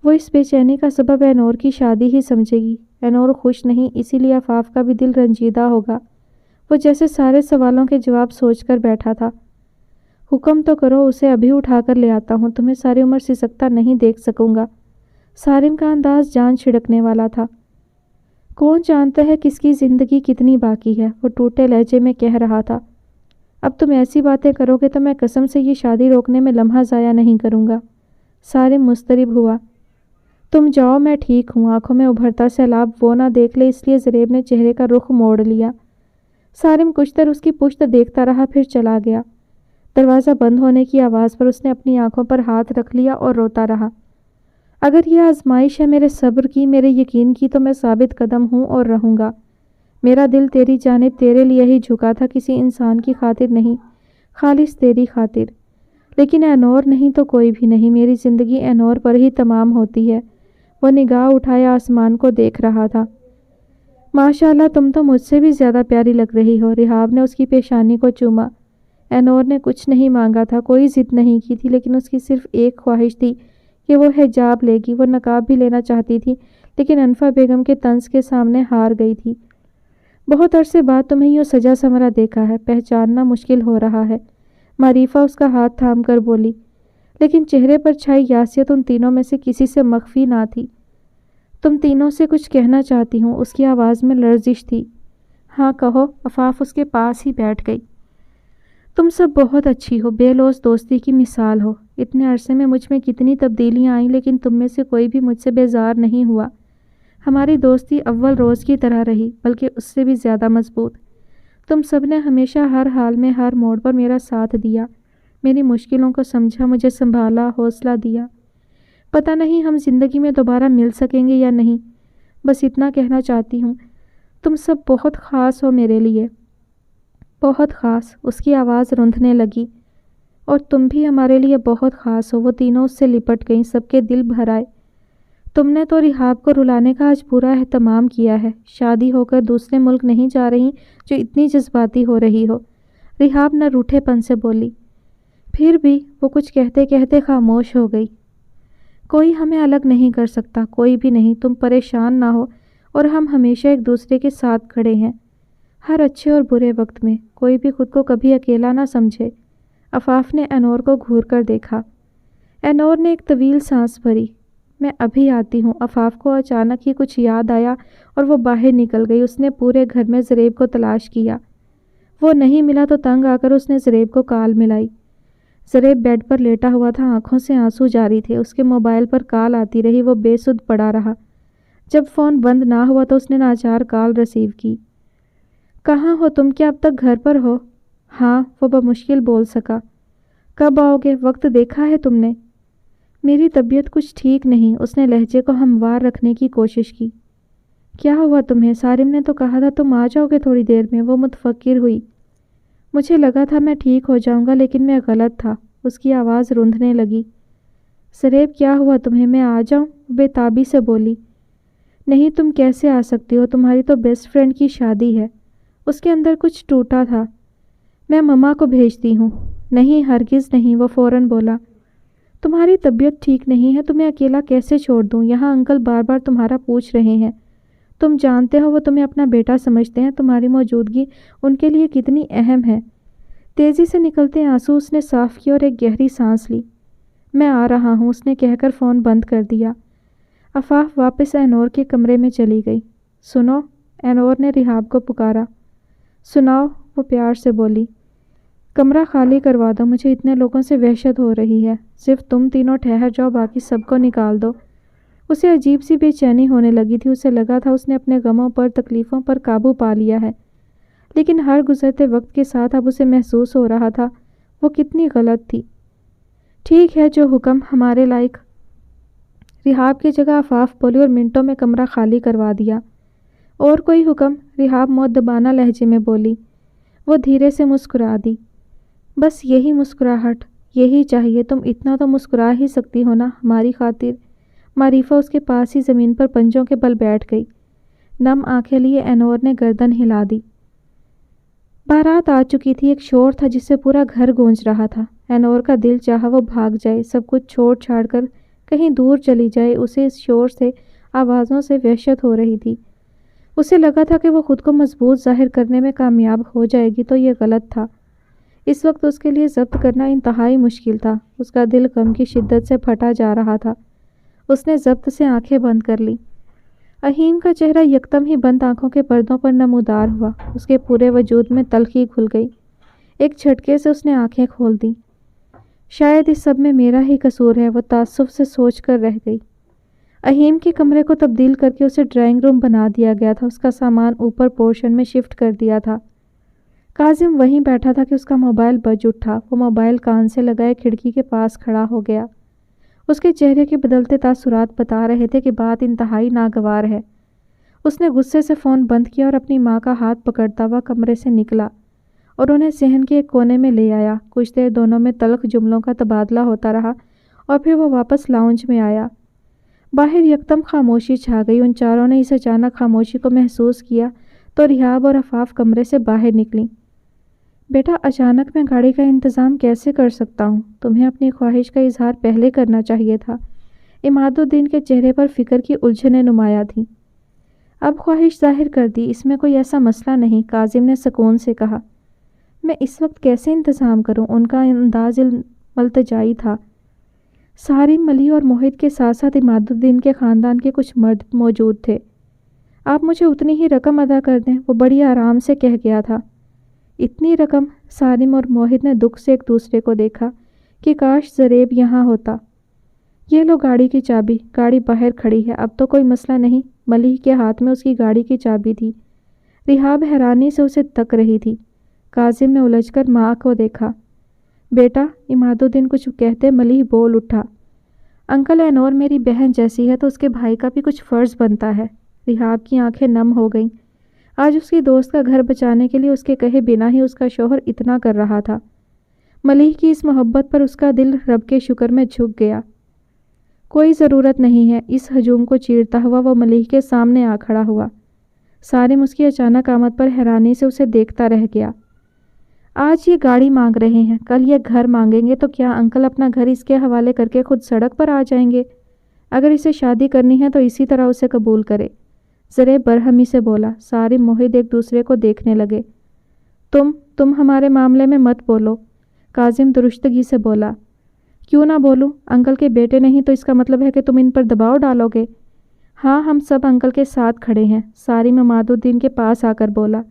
[SPEAKER 1] وہ اس بے چینی کا سبب انور کی شادی ہی سمجھے گی۔ انور خوش نہیں، اسی لیے عفاف کا بھی دل رنجیدہ ہوگا۔ وہ جیسے سارے سوالوں کے جواب سوچ کر بیٹھا تھا۔ حکم تو کرو، اسے ابھی اٹھا کر لے آتا ہوں، تمہیں ساری عمر سسکتا نہیں دیکھ سکوں گا۔ سارم کا انداز جان چھڑکنے والا تھا۔ کون جانتا ہے کس کی زندگی کتنی باقی ہے، وہ ٹوٹے لہجے میں کہہ رہا تھا۔ اب تم ایسی باتیں کرو گے تو میں قسم سے یہ شادی روکنے میں لمحہ ضائع نہیں کروں گا۔ سارم مضطرب ہوا۔ تم جاؤ، میں ٹھیک ہوں۔ آنکھوں میں ابھرتا سیلاب وہ نہ دیکھ لے، اس لیے زریب نے چہرے کا رخ موڑ لیا۔ سارم کچھ دیر اس کی پشت دیکھتا رہا، پھر چلا گیا۔ دروازہ بند ہونے کی آواز پر اس نے اپنی آنکھوں پر ہاتھ رکھ لیا اور روتا رہا۔ اگر یہ آزمائش ہے میرے صبر کی، میرے یقین کی، تو میں ثابت قدم ہوں اور رہوں گا۔ میرا دل تیری جانب تیرے لیے ہی جھکا تھا، کسی انسان کی خاطر نہیں، خالص تیری خاطر۔ لیکن اے نور نہیں تو کوئی بھی نہیں، میری زندگی اے نور پر ہی تمام ہوتی ہے۔ وہ نگاہ اٹھائے آسمان کو دیکھ رہا تھا۔ ماشاءاللہ، تم تو مجھ سے بھی زیادہ پیاری لگ رہی ہو۔ رحاب نے اس کی پیشانی کو چوما۔ اے نور نے کچھ نہیں مانگا تھا، کوئی ضد نہیں کی تھی، لیکن اس کی صرف ایک خواہش تھی کہ وہ حجاب لے گی۔ وہ نقاب بھی لینا چاہتی تھی، لیکن انفا بیگم کے طنز کے سامنے ہار گئی تھی۔ بہت عرصے بعد تمہیں یوں سجا سنورا دیکھا ہے، پہچاننا مشکل ہو رہا ہے، معریفہ اس کا ہاتھ تھام کر بولی، لیکن چہرے پر چھائی یاسیت ان تینوں میں سے کسی سے مخفی نہ تھی۔ تم تینوں سے کچھ کہنا چاہتی ہوں، اس کی آواز میں لرزش تھی۔ ہاں کہو، عفاف اس کے پاس ہی بیٹھ گئی۔ تم سب بہت اچھی ہو، بے لوث دوستی کی مثال ہو۔ اتنے عرصے میں مجھ میں کتنی تبدیلیاں آئیں، لیکن تم میں سے کوئی بھی مجھ سے بیزار نہیں ہوا۔ ہماری دوستی اول روز کی طرح رہی، بلکہ اس سے بھی زیادہ مضبوط۔ تم سب نے ہمیشہ ہر حال میں، ہر موڑ پر میرا ساتھ دیا، میری مشکلوں کو سمجھا، مجھے سنبھالا، حوصلہ دیا۔ پتہ نہیں ہم زندگی میں دوبارہ مل سکیں گے یا نہیں، بس اتنا کہنا چاہتی ہوں، تم سب بہت خاص ہو میرے لیے، بہت خاص۔ اس کی آواز روندھنے لگی۔ اور تم بھی ہمارے لیے بہت خاص ہو۔ وہ تینوں اس سے لپٹ گئیں، سب کے دل بھر آئے۔ تم نے تو رحاب کو رلانے کا آج پورا اہتمام کیا ہے۔ شادی ہو کر دوسرے ملک نہیں جا رہی جو اتنی جذباتی ہو رہی ہو، رحاب نہ روٹھے پن سے بولی۔ پھر بھی وہ کچھ کہتے کہتے خاموش ہو گئی۔ کوئی ہمیں الگ نہیں کر سکتا، کوئی بھی نہیں، تم پریشان نہ ہو، اور ہم ہمیشہ ایک دوسرے کے ساتھ کھڑے ہیں، ہر اچھے اور برے وقت میں۔ کوئی بھی خود کو کبھی اکیلا نہ سمجھے۔ عفاف نے اینور کو گھور کر دیکھا۔ اینور نے ایک طویل سانس بھری۔ میں ابھی آتی ہوں۔ عفاف کو اچانک ہی کچھ یاد آیا اور وہ باہر نکل گئی۔ اس نے پورے گھر میں زریب کو تلاش کیا، وہ نہیں ملا تو تنگ آ کر اس نے زریب کو کال ملائی۔ زریب بیڈ پر لیٹا ہوا تھا، آنکھوں سے آنسو جاری تھے۔ اس کے موبائل پر کال آتی رہی، وہ بے سدھ پڑا رہا۔ جب فون بند نہ ہوا تو اس نے ناچار کال ریسیو کی۔ کہاں ہو تم؟ کیا اب تک گھر پر ہو؟ ہاں، وہ بمشکل بول سکا۔ کب آؤ گے؟ وقت دیکھا ہے تم نے؟ میری طبیعت کچھ ٹھیک نہیں۔ اس نے لہجے کو ہموار رکھنے کی کوشش کی۔ کیا ہوا تمہیں؟ سارم نے تو کہا تھا تم آ جاؤ گے تھوڑی دیر میں۔ وہ متفکر ہوئی۔ مجھے لگا تھا میں ٹھیک ہو جاؤں گا، لیکن میں غلط تھا۔ اس کی آواز روندھنے لگی۔ زریب کیا ہوا تمہیں؟ میں آ جاؤں؟ بے تابی سے بولی۔ نہیں، تم کیسے آ سکتی ہو؟ تمہاری تو بیسٹ فرینڈ کی شادی ہے۔ اس کے اندر کچھ ٹوٹا تھا۔ میں مما کو بھیجتی ہوں۔ نہیں، ہرگز نہیں، وہ فوراً بولا۔ تمہاری طبیعت ٹھیک نہیں ہے، تمہیں اکیلا کیسے چھوڑ دوں؟ یہاں انکل بار بار تمہارا پوچھ رہے ہیں۔ تم جانتے ہو وہ تمہیں اپنا بیٹا سمجھتے ہیں، تمہاری موجودگی ان کے لیے کتنی اہم ہے۔ تیزی سے نکلتے آنسو اس نے صاف کیے اور ایک گہری سانس لی۔ میں آ رہا ہوں، اس نے کہہ کر فون بند کر دیا۔ عفاف واپس اینور کے کمرے میں چلی گئی۔ سنو، اینور نے رحاب کو پکارا۔ سناؤ، وہ پیار سے بولی۔ کمرہ خالی کروا دو، مجھے اتنے لوگوں سے وحشت ہو رہی ہے۔ صرف تم تینوں ٹھہر جاؤ، باقی سب کو نکال دو۔ اسے عجیب سی بے چینی ہونے لگی تھی۔ اسے لگا تھا اس نے اپنے غموں پر، تکلیفوں پر قابو پا لیا ہے، لیکن ہر گزرتے وقت کے ساتھ اب اسے محسوس ہو رہا تھا وہ کتنی غلط تھی۔ ٹھیک ہے، جو حکم ہمارے لائق، رحاب کی جگہ عفاف بولی اور منٹوں میں کمرہ خالی کروا دیا۔ اور کوئی حکم؟ رحاب مؤدبانہ لہجے میں بولی۔ وہ دھیرے سے مسکرا دی۔ بس یہی مسکراہٹ، یہی چاہیے، تم اتنا تو مسکرا ہی سکتی ہو نا ہماری خاطر۔ معریفہ اس کے پاس ہی زمین پر پنجوں کے بل بیٹھ گئی۔ نم آنکھیں لیے اینور نے گردن ہلا دی۔ بارات آ چکی تھی، ایک شور تھا جس سے پورا گھر گونج رہا تھا۔ اینور کا دل چاہا وہ بھاگ جائے، سب کچھ چھوڑ چھاڑ کر کہیں دور چلی جائے۔ اسے اس شور سے، آوازوں سے وحشت ہو رہی تھی۔ اسے لگا تھا کہ وہ خود کو مضبوط ظاہر کرنے میں کامیاب ہو جائے گی تو یہ غلط تھا۔ اس وقت اس کے لیے ضبط کرنا انتہائی مشکل تھا۔ اس کا دل غم کی شدت سے پھٹا جا رہا تھا۔ اس نے ضبط سے آنکھیں بند کر لی۔ اہیم کا چہرہ یکدم ہی بند آنکھوں کے پردوں پر نمودار ہوا۔ اس کے پورے وجود میں تلخی گھل گئی۔ ایک جھٹکے سے اس نے آنکھیں کھول دیں۔ شاید اس سب میں میرا ہی قصور ہے، وہ تعصب سے سوچ کر رہ گئی۔ اہیم کے کمرے کو تبدیل کر کے اسے ڈرائنگ روم بنا دیا گیا تھا۔ اس کا سامان اوپر پورشن میں شفٹ کر دیا تھا۔ کاظم وہیں بیٹھا تھا کہ اس کا موبائل بج اٹھا۔ وہ موبائل کان سے لگائے کھڑکی کے پاس کھڑا ہو گیا۔ اس کے چہرے کے بدلتے تاثرات بتا رہے تھے کہ بات انتہائی ناگوار ہے۔ اس نے غصے سے فون بند کیا اور اپنی ماں کا ہاتھ پکڑتا ہوا کمرے سے نکلا اور انہیں صحن کے ایک کونے میں لے آیا۔ کچھ دیر دونوں میں تلخ جملوں کا تبادلہ ہوتا رہا اور پھر وہ واپس لاؤنج میں آیا۔ باہر یکدم خاموشی چھا گئی۔ ان چاروں نے اس اچانک خاموشی کو محسوس کیا تو رحاب اور عفاف کمرے سے باہر نکلیں۔ بیٹا، اچانک میں گاڑی کا انتظام کیسے کر سکتا ہوں؟ تمہیں اپنی خواہش کا اظہار پہلے کرنا چاہیے تھا۔ عماد الدین کے چہرے پر فکر کی الجھنیں نمایاں تھیں۔ اب خواہش ظاہر کر دی، اس میں کوئی ایسا مسئلہ نہیں، کاظم نے سکون سے کہا۔ میں اس وقت کیسے انتظام کروں؟ ان کا انداز ملتجائی تھا۔ سارم، ملی اور موہت کے ساتھ ساتھ عماد الدین کے خاندان کے کچھ مرد موجود تھے۔ آپ مجھے اتنی ہی رقم ادا کر دیں، وہ بڑی آرام سے کہہ گیا تھا۔ اتنی رقم؟ سارم اور موہت نے دکھ سے ایک دوسرے کو دیکھا کہ کاش زریب یہاں ہوتا۔ یہ لو گاڑی کی چابی، گاڑی باہر کھڑی ہے، اب تو کوئی مسئلہ نہیں۔ ملیح کے ہاتھ میں اس کی گاڑی کی چابی تھی۔ رحاب حیرانی سے اسے تک رہی تھی۔ کاظم نے الجھ کر ماں کو دیکھا۔ بیٹا، عماد الدین کچھ کہتے ملیح بول اٹھا۔ انکل، اینور میری بہن جیسی ہے تو اس کے بھائی کا بھی کچھ فرض بنتا ہے۔ رحاب کی آنکھیں نم ہو گئیں۔ آج اس کی دوست کا گھر بچانے کے لیے اس کے کہے بنا ہی اس کا شوہر اتنا کر رہا تھا۔ ملیح کی اس محبت پر اس کا دل رب کے شکر میں جھک گیا۔ کوئی ضرورت نہیں ہے، اس ہجوم کو چیرتا ہوا وہ ملیح کے سامنے آ کھڑا ہوا۔ سارم اس کی اچانک آمد پر حیرانی سے اسے دیکھتا رہ گیا۔ آج یہ گاڑی مانگ رہے ہیں، کل یہ گھر مانگیں گے، تو کیا انکل اپنا گھر اس کے حوالے کر کے خود سڑک پر آ جائیں گے؟ اگر اسے شادی کرنی ہے تو اسی طرح اسے قبول کرے۔ زریب برہمی سے بولا۔ سارم موحد ایک دوسرے کو دیکھنے لگے۔ تم ہمارے معاملے میں مت بولو، کاظم درستگی سے بولا۔ کیوں نہ بولوں؟ انکل کے بیٹے نہیں تو اس کا مطلب ہے کہ تم ان پر دباؤ ڈالو گے؟ ہاں، ہم سب انکل کے ساتھ کھڑے ہیں، سارم عماد الدین کے پاس آ کر بولا۔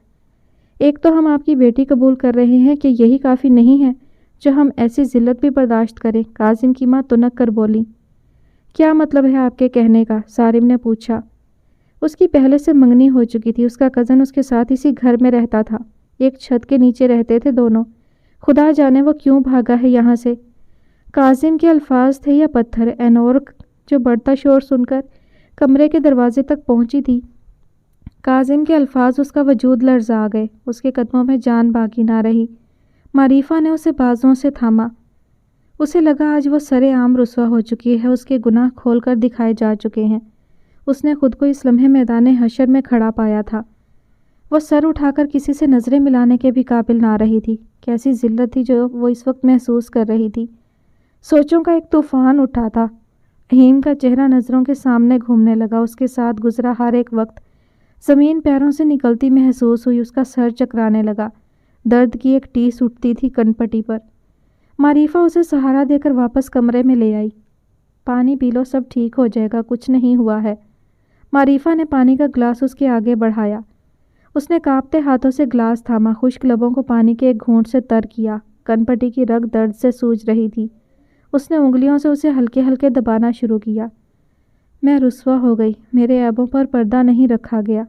[SPEAKER 1] ایک تو ہم آپ کی بیٹی قبول کر رہے ہیں کہ یہی کافی نہیں ہے جو ہم ایسی ذلت بھی برداشت کریں؟ کاظم کی ماں تنک کر بولی۔ کیا مطلب ہے آپ کے کہنے کا؟ سارم نے پوچھا۔ اس کی پہلے سے منگنی ہو چکی تھی، اس کا کزن اس کے ساتھ اسی گھر میں رہتا تھا، ایک چھت کے نیچے رہتے تھے دونوں، خدا جانے وہ کیوں بھاگا ہے یہاں سے۔ کاظم کے الفاظ تھے یا پتھر؟ اینور جو بڑھتا شور سن کر کمرے کے دروازے تک پہنچی تھی، کاظم کے الفاظ اس کا وجود لرزا گئے، اس کے قدموں میں جان باقی نہ رہی۔ معریفہ نے اسے بازوؤں سے تھاما۔ اسے لگا آج وہ سرے عام رسوا ہو چکی ہے، اس کے گناہ کھول کر دکھائے جا چکے ہیں۔ اس نے خود کو اس لمحے میدان حشر میں کھڑا پایا تھا۔ وہ سر اٹھا کر کسی سے نظریں ملانے کے بھی قابل نہ رہی تھی۔ کیسی ذلت تھی جو وہ اس وقت محسوس کر رہی تھی۔ سوچوں کا ایک طوفان اٹھا تھا۔ اہیم کا چہرہ نظروں کے سامنے گھومنے لگا، اس کے ساتھ گزرا ہر ایک وقت زمین پیروں سے نکلتی محسوس ہوئی، اس کا سر چکرانے لگا، درد کی ایک ٹیس اٹھتی تھی کن پٹی پر۔ معریفہ اسے سہارا دے کر واپس کمرے میں لے آئی۔ پانی پی لو، سب ٹھیک ہو جائے گا، کچھ نہیں ہوا ہے۔ معریفہ نے پانی کا گلاس اس کے آگے بڑھایا۔ اس نے کانپتے ہاتھوں سے گلاس تھاما، خشک لبوں کو پانی کے ایک گھونٹ سے تر کیا۔ کن پٹی کی رگ درد سے سوج رہی تھی۔ اس نے انگلیوں سے اسے ہلکے ہلکے دبانا شروع کیا۔ میں رسوا ہو گئی، میرے عیبوں پر پردہ نہیں رکھا گیا۔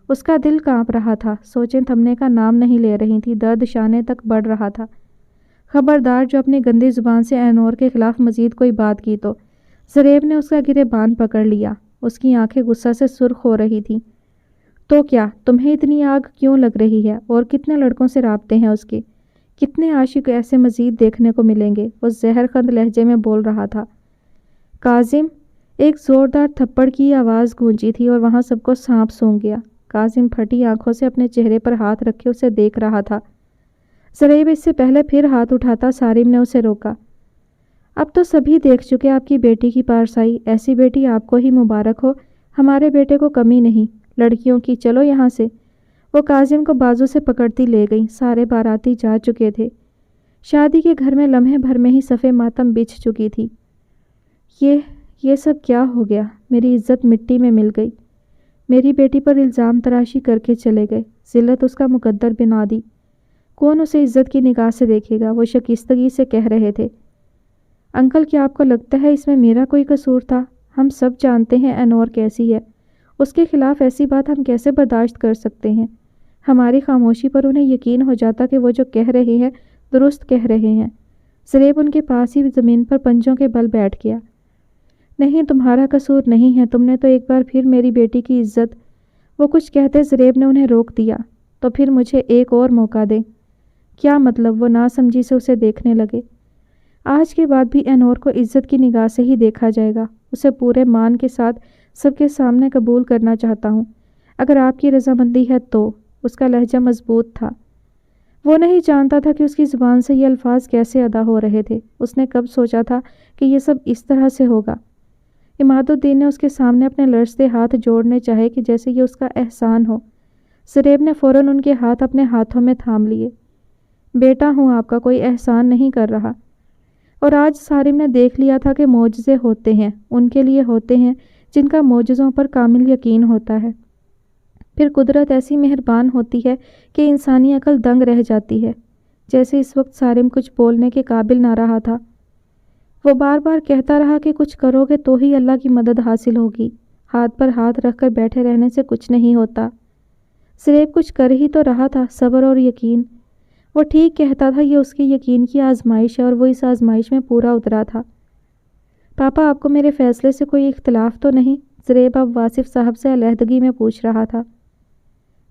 [SPEAKER 1] اس کا دل کانپ رہا تھا، سوچیں تھمنے کا نام نہیں لے رہی تھی، درد شانے تک بڑھ رہا تھا۔ خبردار جو اپنی گندی زبان سے اینور کے خلاف مزید کوئی بات کی تو۔ زریب نے اس کا گریبان پکڑ لیا، اس کی آنکھیں غصہ سے سرخ ہو رہی تھیں۔ تو کیا تمہیں اتنی آگ کیوں لگ رہی ہے؟ اور کتنے لڑکوں سے رابطے ہیں اس کے؟ کتنے عاشق ایسے مزید دیکھنے کو ملیں گے؟ وہ زہر خند لہجے میں بول رہا تھا۔ کاظم! ایک زوردار تھپڑ کی آواز گونجی تھی اور وہاں سب کو سانپ سونگ گیا۔ کاظم پھٹی آنکھوں سے اپنے چہرے پر ہاتھ رکھے اسے دیکھ رہا تھا۔ زریب اس سے پہلے پھر ہاتھ اٹھاتا سارم نے اسے روکا۔ اب تو سبھی دیکھ چکے آپ کی بیٹی کی پارسائی، ایسی بیٹی آپ کو ہی مبارک ہو، ہمارے بیٹے کو کمی نہیں، لڑکیوں کی، چلو یہاں سے۔ وہ کاظم کو بازو سے پکڑتی لے گئی۔ سارے باراتی جا چکے تھے۔ شادی کے گھر میں لمحے بھر میں ہی صفِ ماتم بچھ چکی تھی۔ یہ سب کیا ہو گیا؟ میری عزت مٹی میں مل گئی۔ میری بیٹی پر الزام تراشی کر کے چلے گئے، ذلت اس کا مقدر بنا دی۔ کون اسے عزت کی نگاہ سے دیکھے گا؟ وہ شکستگی سے کہہ رہے تھے۔ انکل کیا آپ کو لگتا ہے اس میں میرا کوئی قصور تھا؟ ہم سب جانتے ہیں اینور کیسی ہے، اس کے خلاف ایسی بات ہم کیسے برداشت کر سکتے ہیں؟ ہماری خاموشی پر انہیں یقین ہو جاتا کہ وہ جو کہہ رہے ہیں درست کہہ رہے ہیں۔ زریب ان کے پاس ہی زمین پر پنجوں کے بل بیٹھ گیا۔ نہیں، تمہارا قصور نہیں ہے، تم نے تو ایک بار پھر میری بیٹی کی عزت۔ وہ کچھ کہتے زریب نے انہیں روک دیا۔ تو پھر مجھے ایک اور موقع دیں۔ کیا مطلب؟ وہ ناسمجھی سے اسے دیکھنے لگے۔ آج کے بعد بھی اینور کو عزت کی نگاہ سے ہی دیکھا جائے گا، اسے پورے مان کے ساتھ سب کے سامنے قبول کرنا چاہتا ہوں، اگر آپ کی رضامندی ہے تو۔ اس کا لہجہ مضبوط تھا۔ وہ نہیں جانتا تھا کہ اس کی زبان سے یہ الفاظ کیسے ادا ہو رہے تھے، اس نے کب سوچا تھا کہ یہ سب اس طرح سے ہوگا۔ عماد الدین نے اس کے سامنے اپنے لرزتے ہاتھ جوڑنے چاہے کہ جیسے یہ اس کا احسان ہو۔ زریب نے فوراً ان کے ہاتھ اپنے ہاتھوں میں تھام لیے۔ بیٹا ہوں آپ کا، کوئی احسان نہیں کر رہا۔ اور آج سارم نے دیکھ لیا تھا کہ معجزے ہوتے ہیں، ان کے لیے ہوتے ہیں جن کا معجزوں پر کامل یقین ہوتا ہے۔ پھر قدرت ایسی مہربان ہوتی ہے کہ انسانی عقل دنگ رہ جاتی ہے۔ جیسے اس وقت سارم کچھ بولنے کے قابل نہ رہا تھا۔ وہ بار بار کہتا رہا کہ کچھ کرو گے تو ہی اللہ کی مدد حاصل ہوگی، ہاتھ پر ہاتھ رکھ کر بیٹھے رہنے سے کچھ نہیں ہوتا۔ زریب کچھ کر ہی تو رہا تھا، صبر اور یقین۔ وہ ٹھیک کہتا تھا، یہ اس کے یقین کی آزمائش ہے اور وہ اس آزمائش میں پورا اترا تھا۔ پاپا آپ کو میرے فیصلے سے کوئی اختلاف تو نہیں؟ زریب اب واصف صاحب سے علیحدگی میں پوچھ رہا تھا۔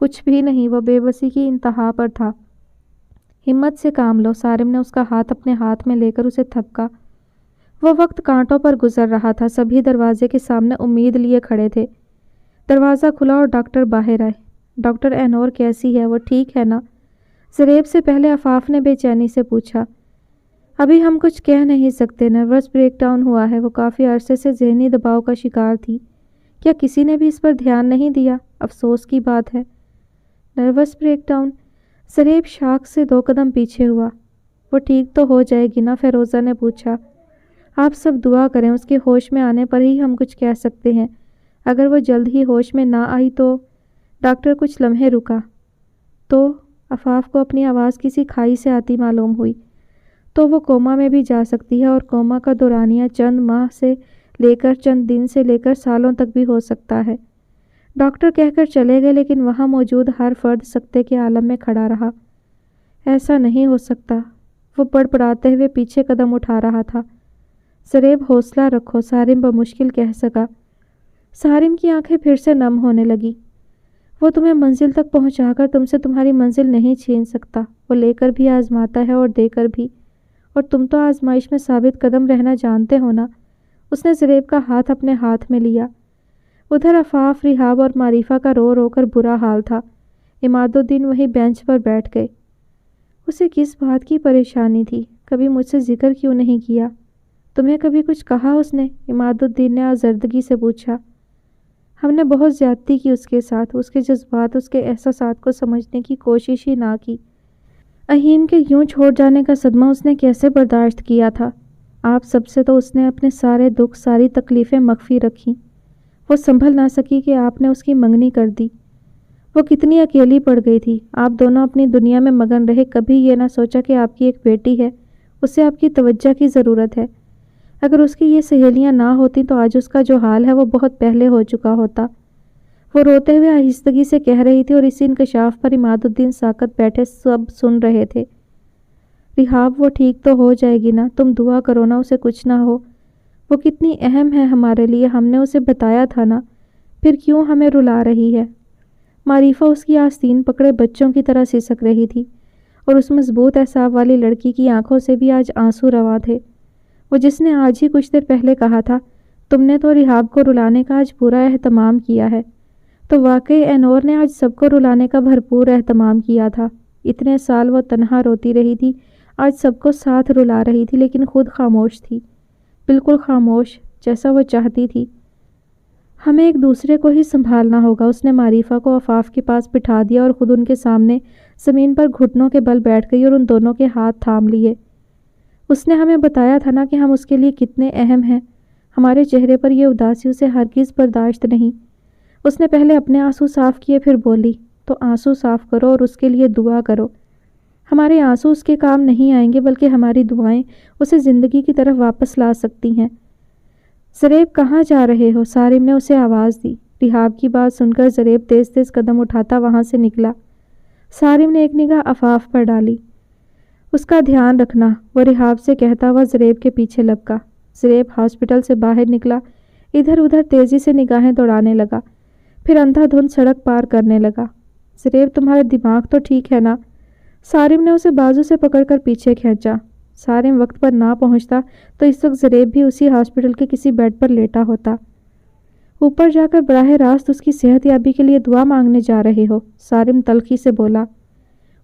[SPEAKER 1] کچھ بھی نہیں، وہ بے بسی کی انتہا پر تھا۔ ہمت سے کام لو، سارم نے اس کا ہاتھ اپنے ہاتھ میں لے کر اسے تھپکا۔ وہ وقت کانٹوں پر گزر رہا تھا، سبھی دروازے کے سامنے امید لیے کھڑے تھے۔ دروازہ کھلا اور ڈاکٹر باہر آئے۔ ڈاکٹر اینور کیسی ہے؟ وہ ٹھیک ہے نا؟ زریب سے پہلے عفاف نے بے چینی سے پوچھا۔ ابھی ہم کچھ کہہ نہیں سکتے، نروس بریک ڈاؤن ہوا ہے، وہ کافی عرصے سے ذہنی دباؤ کا شکار تھی۔ کیا کسی نے بھی اس پر دھیان نہیں دیا؟ افسوس کی بات ہے۔ نروس بریک ڈاؤن؟ زریب شاک سے 2 قدم پیچھے ہوا۔ وہ ٹھیک تو ہو جائے گی نا؟ فیروزہ نے پوچھا۔ آپ سب دعا کریں، اس کے ہوش میں آنے پر ہی ہم کچھ کہہ سکتے ہیں۔ اگر وہ جلد ہی ہوش میں نہ آئی تو… ڈاکٹر کچھ لمحے رکا تو عفاف کو اپنی آواز کسی کھائی سے آتی معلوم ہوئی۔ تو وہ کوما میں بھی جا سکتی ہے، اور کوما کا دورانیہ چند ماہ سے لے کر چند دن سے لے کر سالوں تک بھی ہو سکتا ہے۔ ڈاکٹر کہہ کر چلے گئے، لیکن وہاں موجود ہر فرد سکتے کے عالم میں کھڑا رہا۔ ایسا نہیں ہو سکتا، وہ بڑبڑاتے ہوئے پیچھے قدم اٹھا رہا تھا۔ زریب حوصلہ رکھو، سارم بمشکل کہہ سکا۔ سارم کی آنکھیں پھر سے نم ہونے لگی۔ وہ تمہیں منزل تک پہنچا کر تم سے تمہاری منزل نہیں چھین سکتا، وہ لے کر بھی آزماتا ہے اور دے کر بھی، اور تم تو آزمائش میں ثابت قدم رہنا جانتے ہو نا۔ اس نے زریب کا ہاتھ اپنے ہاتھ میں لیا۔ ادھر عفاف، رحاب اور معریفہ کا رو رو کر برا حال تھا۔ عماد الدین وہیں بینچ پر بیٹھ گئے۔ اسے کس بات کی پریشانی تھی؟ کبھی مجھ سے ذکر کیوں نہیں کیا؟ تمہیں کبھی کچھ کہا اس نے؟ عماد الدین نے آزردگی سے پوچھا۔ ہم نے بہت زیادتی کی اس کے ساتھ، اس کے جذبات، اس کے احساسات کو سمجھنے کی کوشش ہی نہ کی۔ اہیم کے یوں چھوڑ جانے کا صدمہ اس نے کیسے برداشت کیا تھا؟ آپ سب سے تو اس نے اپنے سارے دکھ، ساری تکلیفیں مخفی رکھیں۔ وہ سنبھل نہ سکی کہ آپ نے اس کی منگنی کر دی۔ وہ کتنی اکیلی پڑ گئی تھی۔ آپ دونوں اپنی دنیا میں مگن رہے، کبھی یہ نہ سوچا کہ آپ کی ایک بیٹی ہے، اسے آپ کی توجہ کی ضرورت ہے۔ اگر اس کی یہ سہیلیاں نہ ہوتی تو آج اس کا جو حال ہے وہ بہت پہلے ہو چکا ہوتا۔ وہ روتے ہوئے آہستگی سے کہہ رہی تھی، اور اسی انکشاف پر عماد الدین ساکت بیٹھے سب سن رہے تھے۔ رحاب، وہ ٹھیک تو ہو جائے گی نا؟ تم دعا کرو نا اسے کچھ نہ ہو۔ وہ کتنی اہم ہے ہمارے لیے، ہم نے اسے بتایا تھا نا، پھر کیوں ہمیں رلا رہی ہے؟ معریفہ اس کی آستین پکڑے بچوں کی طرح سسک رہی تھی، اور اس مضبوط اعصاب والی لڑکی کی آنکھوں سے بھی آج آنسو رواں تھے۔ وہ جس نے آج ہی کچھ دیر پہلے کہا تھا، تم نے تو رحاب کو رلانے کا آج پورا اہتمام کیا ہے، تو واقعی اینور نے آج سب کو رلانے کا بھرپور اہتمام کیا تھا۔ اتنے سال وہ تنہا روتی رہی تھی، آج سب کو ساتھ رلا رہی تھی، لیکن خود خاموش تھی، بالکل خاموش، جیسا وہ چاہتی تھی۔ ہمیں ایک دوسرے کو ہی سنبھالنا ہوگا۔ اس نے معریفہ کو عفاف کے پاس بٹھا دیا اور خود ان کے سامنے زمین پر گھٹنوں کے بل بیٹھ گئی اور ان دونوں کے ہاتھ تھام لیے۔ اس نے ہمیں بتایا تھا نا کہ ہم اس کے لیے کتنے اہم ہیں۔ ہمارے چہرے پر یہ اداسی اسے ہرگز برداشت نہیں۔ اس نے پہلے اپنے آنسو صاف کیے، پھر بولی، تو آنسو صاف کرو اور اس کے لیے دعا کرو۔ ہمارے آنسو اس کے کام نہیں آئیں گے، بلکہ ہماری دعائیں اسے زندگی کی طرف واپس لا سکتی ہیں۔ زریب، کہاں جا رہے ہو؟ سارم نے اسے آواز دی۔ رحاب کی بات سن کر زریب تیز تیز قدم اٹھاتا وہاں سے نکلا۔ سارم نے ایک نگاہ عفاف پر ڈالی۔ اس کا دھیان رکھنا، وہ رحاب سے کہتا ہوا زریب کے پیچھے لپکا۔ زریب ہاسپٹل سے باہر نکلا، ادھر ادھر تیزی سے نگاہیں دوڑانے لگا، پھر اندھا دھند سڑک پار کرنے لگا۔ زریب، تمہارا دماغ تو ٹھیک ہے نا؟ سارم نے اسے بازو سے پکڑ کر پیچھے کھینچا۔ سارم وقت پر نہ پہنچتا تو اس وقت زریب بھی اسی ہاسپٹل کے کسی بیڈ پر لیٹا ہوتا۔ اوپر جا کر براہ راست اس کی صحت یابی کے لیے دعا مانگنے جا رہے ہو؟ سارم تلخی سے بولا۔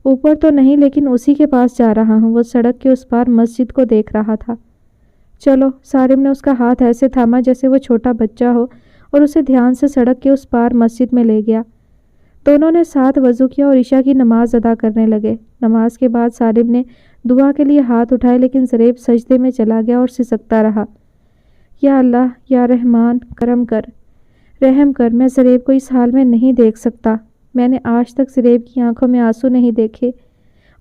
[SPEAKER 1] اوپر تو نہیں، لیکن اسی کے پاس جا رہا ہوں۔ وہ سڑک کے اس پار مسجد کو دیکھ رہا تھا۔ چلو، سارم نے اس کا ہاتھ ایسے تھاما جیسے وہ چھوٹا بچہ ہو، اور اسے دھیان سے سڑک کے اس پار مسجد میں لے گیا۔ دونوں نے ساتھ وضو کیا اور عشاء کی نماز ادا کرنے لگے۔ نماز کے بعد سارم نے دعا کے لیے ہاتھ اٹھائے، لیکن زریب سجدے میں چلا گیا اور سسکتا رہا۔ یا اللہ، یا رحمان، کرم کر، رحم کر، میں زریب کو اس حال میں نہیں دیکھ سکتا۔ میں نے آج تک زریب کی آنکھوں میں آنسو نہیں دیکھے،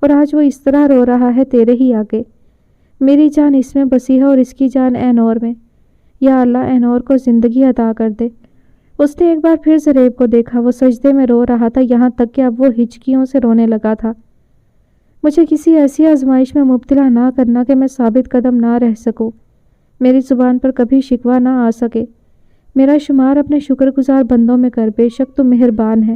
[SPEAKER 1] اور آج وہ اس طرح رو رہا ہے تیرے ہی آگے۔ میری جان اس میں بسی ہے اور اس کی جان اینور میں۔ یا اللہ، اینور کو زندگی عطا کر دے۔ اس نے ایک بار پھر زریب کو دیکھا، وہ سجدے میں رو رہا تھا، یہاں تک کہ اب وہ ہچکیوں سے رونے لگا تھا۔ مجھے کسی ایسی آزمائش میں مبتلا نہ کرنا کہ میں ثابت قدم نہ رہ سکوں، میری زبان پر کبھی شکوہ نہ آ سکے۔ میرا شمار اپنے شکر گزار بندوں میں کر، بے شک تو مہربان ہے۔